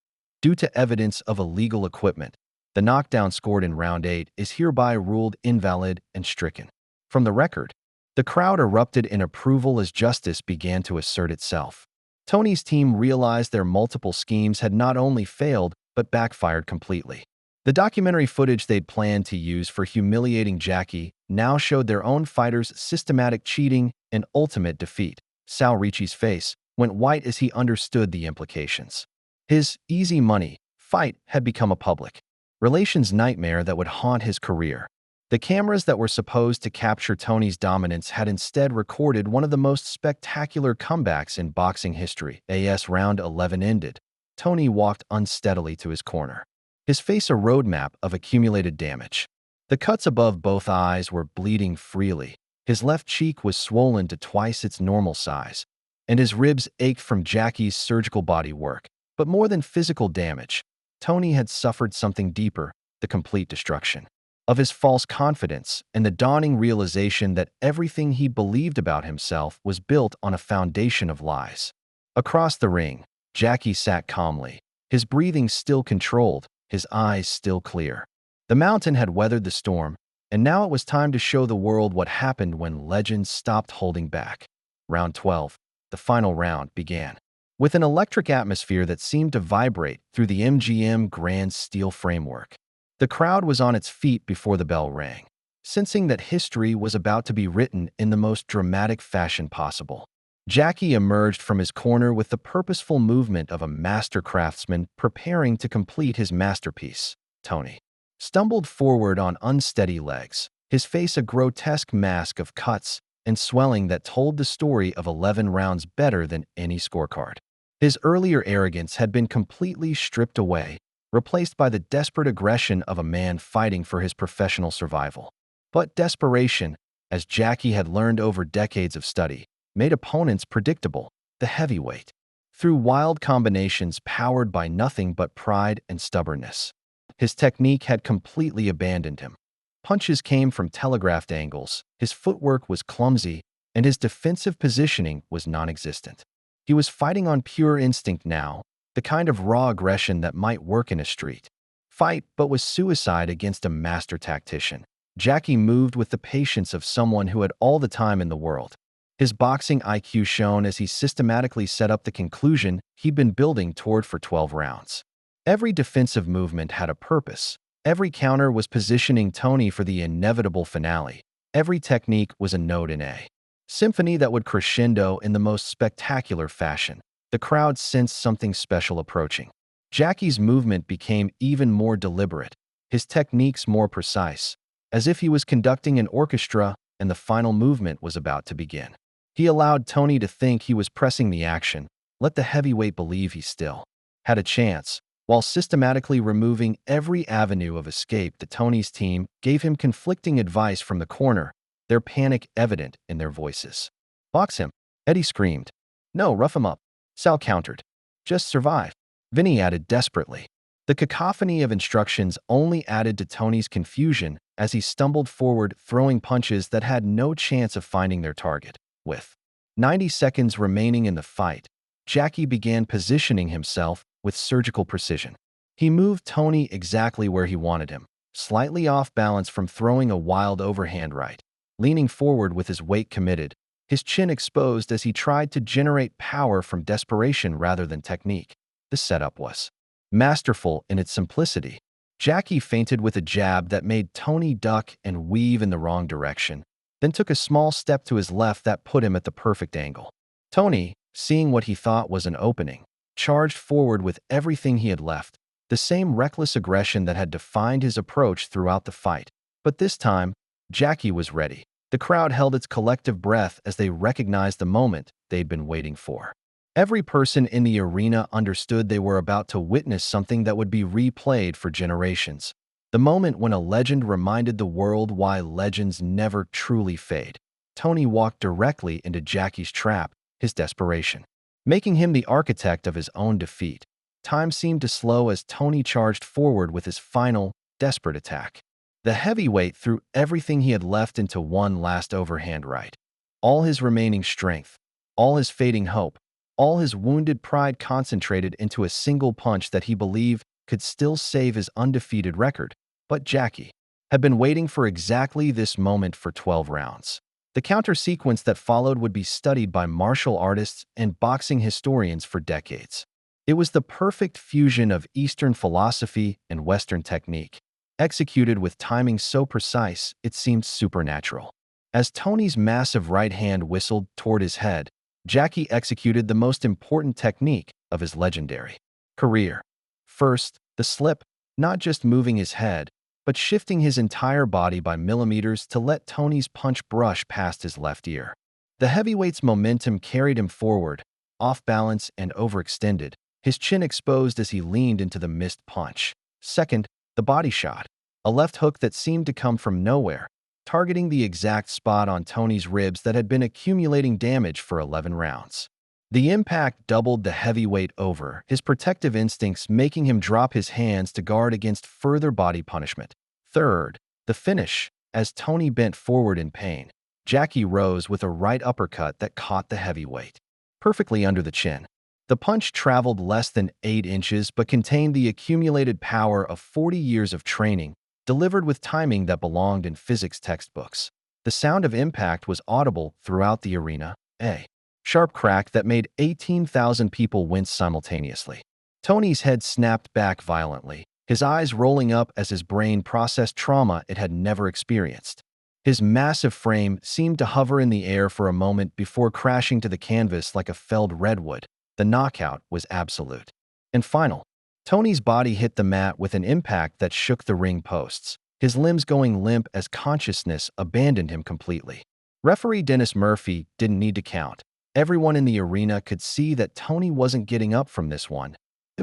"Due to evidence of illegal equipment, the knockdown scored in round 8 is hereby ruled invalid and stricken." From the record, the crowd erupted in approval as justice began to assert itself. Tony's team realized their multiple schemes had not only failed, but backfired completely. The documentary footage they'd planned to use for humiliating Jackie now showed their own fighters' systematic cheating and ultimate defeat. Sal Ricci's face went white as he understood the implications. His easy money fight had become a public relations nightmare that would haunt his career. The cameras that were supposed to capture Tony's dominance had instead recorded one of the most spectacular comebacks in boxing history. As round 11 ended, Tony walked unsteadily to his corner, his face a roadmap of accumulated damage. The cuts above both eyes were bleeding freely. His left cheek was swollen to twice its normal size, and his ribs ached from Jackie's surgical body work. But more than physical damage, Tony had suffered something deeper: the complete destruction of his false confidence and the dawning realization that everything he believed about himself was built on a foundation of lies. Across the ring, Jackie sat calmly, his breathing still controlled, his eyes still clear. The mountain had weathered the storm, and now it was time to show the world what happened when legends stopped holding back. Round 12, the final round, began. With an electric atmosphere that seemed to vibrate through the MGM Grand steel framework. The crowd was on its feet before the bell rang, sensing that history was about to be written in the most dramatic fashion possible. Jackie emerged from his corner with the purposeful movement of a master craftsman preparing to complete his masterpiece. Tony stumbled forward on unsteady legs, his face a grotesque mask of cuts and swelling that told the story of 11 rounds better than any scorecard. His earlier arrogance had been completely stripped away, replaced by the desperate aggression of a man fighting for his professional survival. But desperation, as Jackie had learned over decades of study, made opponents predictable: the heavyweight. Through wild combinations powered by nothing but pride and stubbornness, his technique had completely abandoned him. Punches came from telegraphed angles, his footwork was clumsy, and his defensive positioning was non-existent. He was fighting on pure instinct now, the kind of raw aggression that might work in a street fight but was suicide against a master tactician. Jackie moved with the patience of someone who had all the time in the world. His boxing IQ shone as he systematically set up the conclusion he'd been building toward for 12 rounds. Every defensive movement had a purpose. Every counter was positioning Tony for the inevitable finale. Every technique was a note in A symphony that would crescendo in the most spectacular fashion. The crowd sensed something special approaching. Jackie's movement became even more deliberate, his techniques more precise, as if he was conducting an orchestra and the final movement was about to begin. He allowed Tony to think he was pressing the action, let the heavyweight believe he still had a chance, while systematically removing every avenue of escape. The Tony's team gave him conflicting advice from the corner, their panic evident in their voices. "Box him," Eddie screamed. "No, rough him up," Sal countered. "Just survive," Vinny added desperately. The cacophony of instructions only added to Tony's confusion as he stumbled forward, throwing punches that had no chance of finding their target. With 90 seconds remaining in the fight, Jackie began positioning himself with surgical precision. He moved Tony exactly where he wanted him, slightly off balance from throwing a wild overhand right, leaning forward with his weight committed, his chin exposed as he tried to generate power from desperation rather than technique. The setup was masterful in its simplicity. Jackie feinted with a jab that made Tony duck and weave in the wrong direction, then took a small step to his left that put him at the perfect angle. Tony, seeing what he thought was an opening, charged forward with everything he had left, the same reckless aggression that had defined his approach throughout the fight. But this time, Jackie was ready. The crowd held its collective breath as they recognized the moment they'd been waiting for. Every person in the arena understood they were about to witness something that would be replayed for generations. The moment when a legend reminded the world why legends never truly fade. Tony walked directly into Jackie's trap, his desperation, making him the architect of his own defeat. Time seemed to slow as Tony charged forward with his final, desperate attack. The heavyweight threw everything he had left into one last overhand right. All his remaining strength, all his fading hope, all his wounded pride concentrated into a single punch that he believed could still save his undefeated record. But Jackie had been waiting for exactly this moment for 12 rounds. The counter sequence that followed would be studied by martial artists and boxing historians for decades. It was the perfect fusion of Eastern philosophy and Western technique, executed with timing so precise it seemed supernatural. As Tony's massive right hand whistled toward his head, Jackie executed the most important technique of his legendary career. First, the slip, not just moving his head, but shifting his entire body by millimeters to let Tony's punch brush past his left ear. The heavyweight's momentum carried him forward, off balance and overextended, his chin exposed as he leaned into the missed punch. Second, the body shot, a left hook that seemed to come from nowhere, targeting the exact spot on Tony's ribs that had been accumulating damage for 11 rounds. The impact doubled the heavyweight over, his protective instincts making him drop his hands to guard against further body punishment. Third, the finish. As Tony bent forward in pain, Jackie rose with a right uppercut that caught the heavyweight perfectly under the chin. The punch traveled less than 8 inches but contained the accumulated power of 40 years of training, delivered with timing that belonged in physics textbooks. The sound of impact was audible throughout the arena, a sharp crack that made 18,000 people wince simultaneously. Tony's head snapped back violently, his eyes rolling up as his brain processed trauma it had never experienced. His massive frame seemed to hover in the air for a moment before crashing to the canvas like a felled redwood. The knockout was absolute and final. Tony's body hit the mat with an impact that shook the ring posts, his limbs going limp as consciousness abandoned him completely. Referee Dennis Murphy didn't need to count. Everyone in the arena could see that Tony wasn't getting up from this one.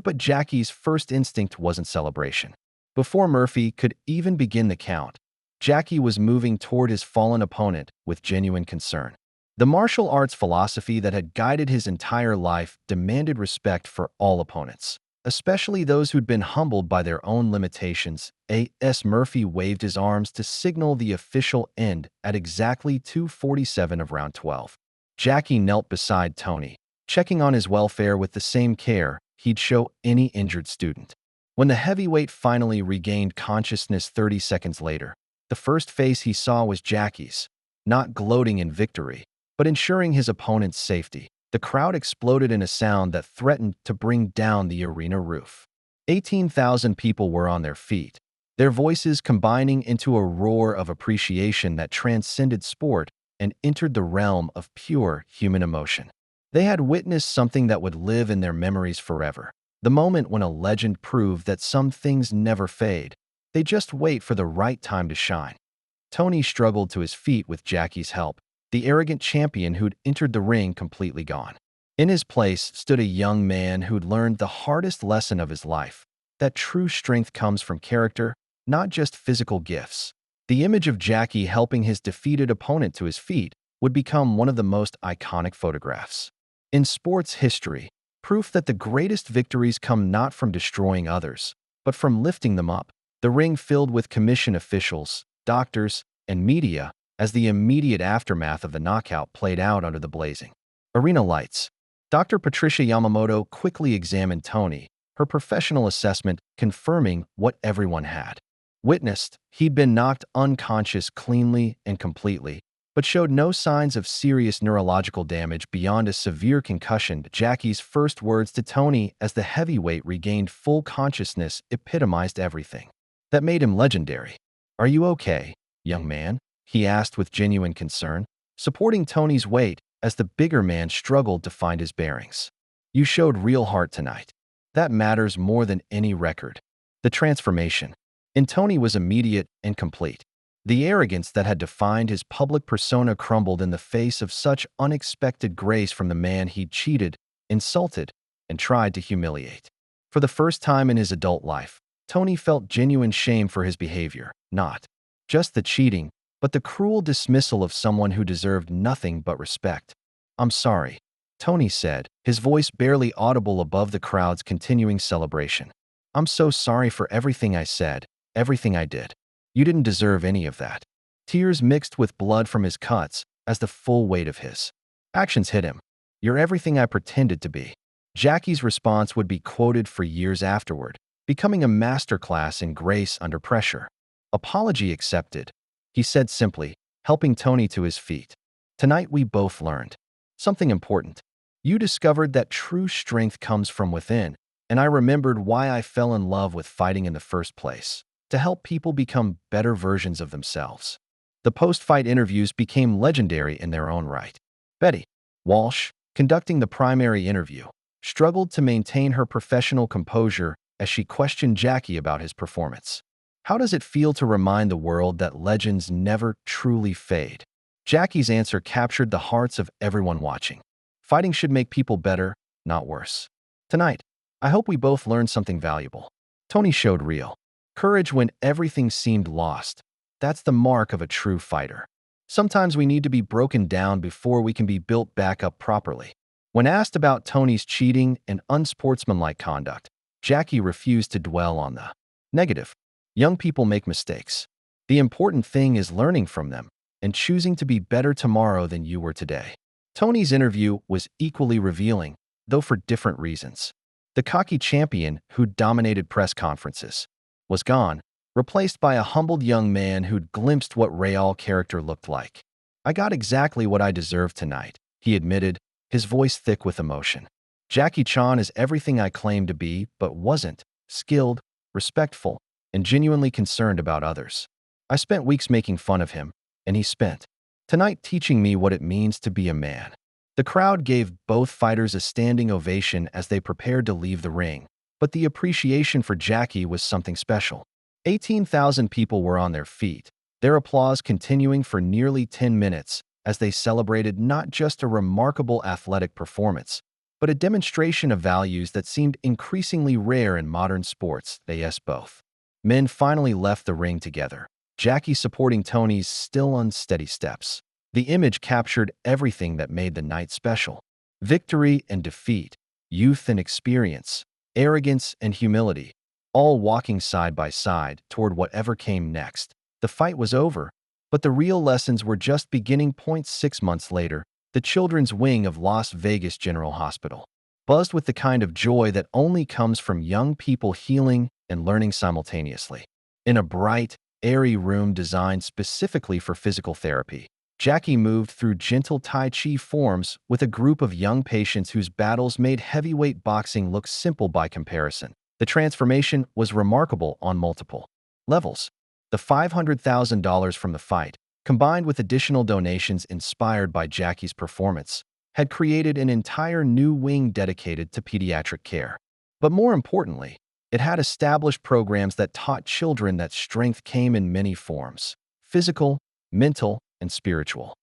But Jackie's first instinct wasn't celebration. Before Murphy could even begin the count, Jackie was moving toward his fallen opponent with genuine concern. The martial arts philosophy that had guided his entire life demanded respect for all opponents, especially those who'd been humbled by their own limitations. A.S. Murphy waved his arms to signal the official end at exactly 2:47 of round 12. Jackie knelt beside Tony, checking on his welfare with the same care he'd show any injured student. When the heavyweight finally regained consciousness 30 seconds later, the first face he saw was Jackie's, not gloating in victory, but ensuring his opponent's safety. The crowd exploded in a sound that threatened to bring down the arena roof. 18,000 people were on their feet, their voices combining into a roar of appreciation that transcended sport and entered the realm of pure human emotion. They had witnessed something that would live in their memories forever. The moment when a legend proved that some things never fade. They just wait for the right time to shine. Tony struggled to his feet with Jackie's help, the arrogant champion who'd entered the ring completely gone. In his place stood a young man who'd learned the hardest lesson of his life, that true strength comes from character, not just physical gifts. The image of Jackie helping his defeated opponent to his feet would become one of the most iconic photographs. In sports history, proof that the greatest victories come not from destroying others, but from lifting them up. The ring filled with commission officials, doctors, and media as the immediate aftermath of the knockout played out under the blazing arena lights. Dr. Patricia Yamamoto quickly examined Tony, her professional assessment confirming what everyone had witnessed. He'd been knocked unconscious cleanly and completely, but showed no signs of serious neurological damage beyond a severe concussion. Jackie's first words to Tony as the heavyweight regained full consciousness epitomized everything that made him legendary. "Are you okay, young man?" he asked with genuine concern, supporting Tony's weight as the bigger man struggled to find his bearings. "You showed real heart tonight. That matters more than any record." The transformation in Tony was immediate and complete. The arrogance that had defined his public persona crumbled in the face of such unexpected grace from the man he'd cheated, insulted, and tried to humiliate. For the first time in his adult life, Tony felt genuine shame for his behavior, not just the cheating, but the cruel dismissal of someone who deserved nothing but respect. "I'm sorry," Tony said, his voice barely audible above the crowd's continuing celebration. "I'm so sorry for everything I said, everything I did. You didn't deserve any of that." Tears mixed with blood from his cuts as the full weight of his actions hit him. "You're everything I pretended to be." Jackie's response would be quoted for years afterward, becoming a masterclass in grace under pressure. "Apology accepted," he said simply, helping Tony to his feet. "Tonight we both learned something important. You discovered that true strength comes from within, and I remembered why I fell in love with fighting in the first place, to help people become better versions of themselves." The post-fight interviews became legendary in their own right. Betty Walsh, conducting the primary interview, struggled to maintain her professional composure as she questioned Jackie about his performance. "How does it feel to remind the world that legends never truly fade?" Jackie's answer captured the hearts of everyone watching. "Fighting should make people better, not worse. Tonight, I hope we both learned something valuable." Tony showed real courage when everything seemed lost. That's the mark of a true fighter. Sometimes we need to be broken down before we can be built back up properly. When asked about Tony's cheating and unsportsmanlike conduct, Jackie refused to dwell on the negative. "Young people make mistakes. The important thing is learning from them and choosing to be better tomorrow than you were today." Tony's interview was equally revealing, though for different reasons. The cocky champion who dominated press conferences was gone, replaced by a humbled young man who'd glimpsed what Real character looked like. "I got exactly what I deserved tonight," he admitted, his voice thick with emotion. "Jackie Chan is everything I claimed to be, but wasn't: skilled, respectful, and genuinely concerned about others. I spent weeks making fun of him, and he spent tonight teaching me what it means to be a man." The crowd gave both fighters a standing ovation as they prepared to leave the ring, but the appreciation for Jackie was something special. 18,000 people were on their feet, their applause continuing for nearly 10 minutes as they celebrated not just a remarkable athletic performance, but a demonstration of values that seemed increasingly rare in modern sports. Both men finally left the ring together, Jackie supporting Tony's still unsteady steps. The image captured everything that made the night special: victory and defeat, youth and experience, arrogance and humility, all walking side by side toward whatever came next. The fight was over, but the real lessons were just beginning. 6 months later, the children's wing of Las Vegas General Hospital buzzed with the kind of joy that only comes from young people healing and learning simultaneously. In a bright, airy room designed specifically for physical therapy, Jackie moved through gentle Tai Chi forms with a group of young patients whose battles made heavyweight boxing look simple by comparison. The transformation was remarkable on multiple levels. The $500,000 from the fight, combined with additional donations inspired by Jackie's performance, had created an entire new wing dedicated to pediatric care. But more importantly, it had established programs that taught children that strength came in many forms: physical, mental, and spiritual.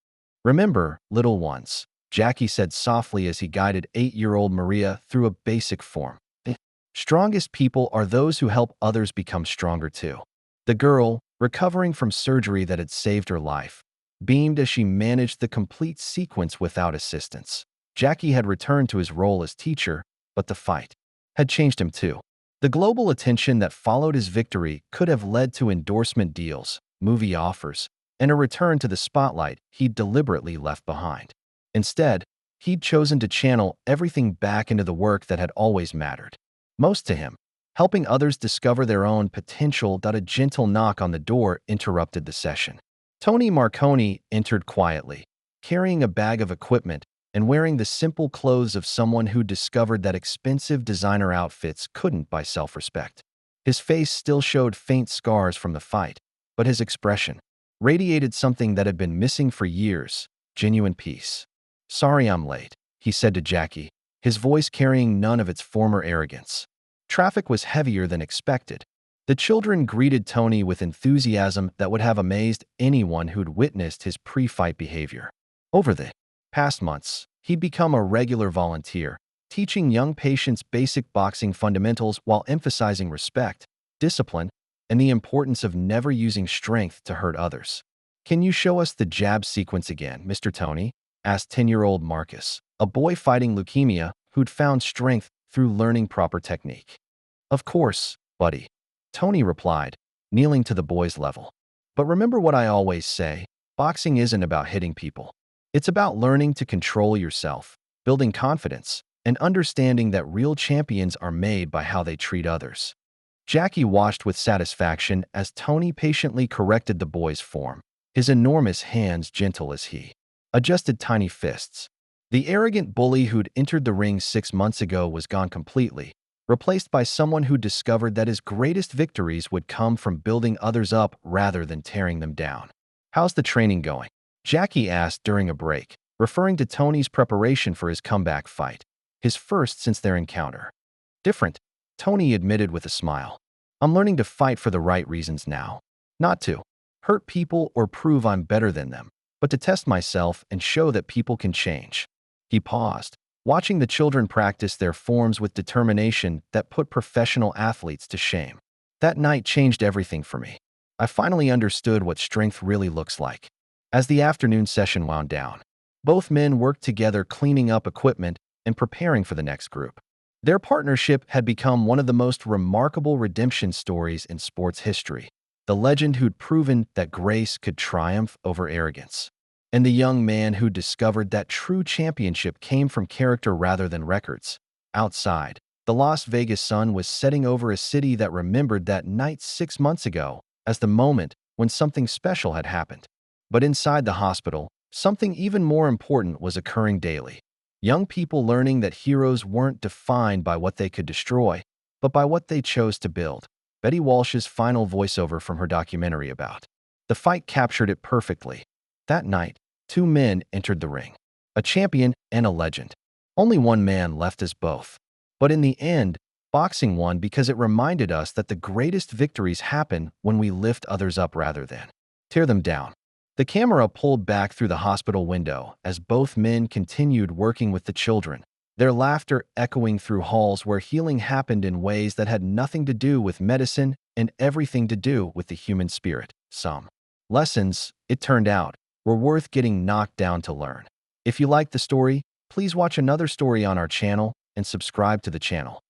"Remember, little ones," Jackie said softly as he guided 8-year-old Maria through a basic form. "The strongest people are those who help others become stronger too." The girl, recovering from surgery that had saved her life, beamed as she managed the complete sequence without assistance. Jackie had returned to his role as teacher, but the fight had changed him too. The global attention that followed his victory could have led to endorsement deals, movie offers, and a return to the spotlight he'd deliberately left behind. Instead, he'd chosen to channel everything back into the work that had always mattered most to him: helping others discover their own potential. A gentle knock on the door interrupted the session. Tony Marconi entered quietly, carrying a bag of equipment and wearing the simple clothes of someone who discovered that expensive designer outfits couldn't buy self-respect. His face still showed faint scars from the fight, but his expression radiated something that had been missing for years: genuine peace. "Sorry I'm late," he said to Jackie, his voice carrying none of its former arrogance. Traffic was heavier than expected. The children greeted Tony with enthusiasm that would have amazed anyone who'd witnessed his pre-fight behavior. Over the past months, he'd become a regular volunteer, teaching young patients basic boxing fundamentals while emphasizing respect, discipline, and the importance of never using strength to hurt others. "Can you show us the jab sequence again, Mr. Tony?" asked 10-year-old Marcus, a boy fighting leukemia who'd found strength through learning proper technique. "Of course, buddy," Tony replied, kneeling to the boy's level. "But remember what I always say: boxing isn't about hitting people. It's about learning to control yourself, building confidence, and understanding that real champions are made by how they treat others." Jackie watched with satisfaction as Tony patiently corrected the boy's form, his enormous hands gentle as he adjusted tiny fists. The arrogant bully who'd entered the ring 6 months ago was gone completely, replaced by someone who discovered that his greatest victories would come from building others up rather than tearing them down. "How's the training going?" Jackie asked during a break, referring to Tony's preparation for his comeback fight, his first since their encounter. "Different," Tony admitted with a smile. "I'm learning to fight for the right reasons now. Not to hurt people or prove I'm better than them, but to test myself and show that people can change." He paused, watching the children practice their forms with determination that put professional athletes to shame. "That night changed everything for me. I finally understood what strength really looks like." As the afternoon session wound down, both men worked together cleaning up equipment and preparing for the next group. Their partnership had become one of the most remarkable redemption stories in sports history: the legend who'd proven that grace could triumph over arrogance, and the young man who discovered that true championship came from character rather than records. Outside, the Las Vegas sun was setting over a city that remembered that night 6 months ago as the moment when something special had happened. But inside the hospital, something even more important was occurring daily. Young people learning that heroes weren't defined by what they could destroy, but by what they chose to build. Betty Walsh's final voiceover from her documentary about the fight captured it perfectly. That night, 2 men entered the ring: a champion and a legend. Only one man left as both. But in the end, boxing won because it reminded us that the greatest victories happen when we lift others up rather than tear them down. The camera pulled back through the hospital window as both men continued working with the children, their laughter echoing through halls where healing happened in ways that had nothing to do with medicine and everything to do with the human spirit. Some lessons, it turned out, were worth getting knocked down to learn. If you liked the story, please watch another story on our channel and subscribe to the channel.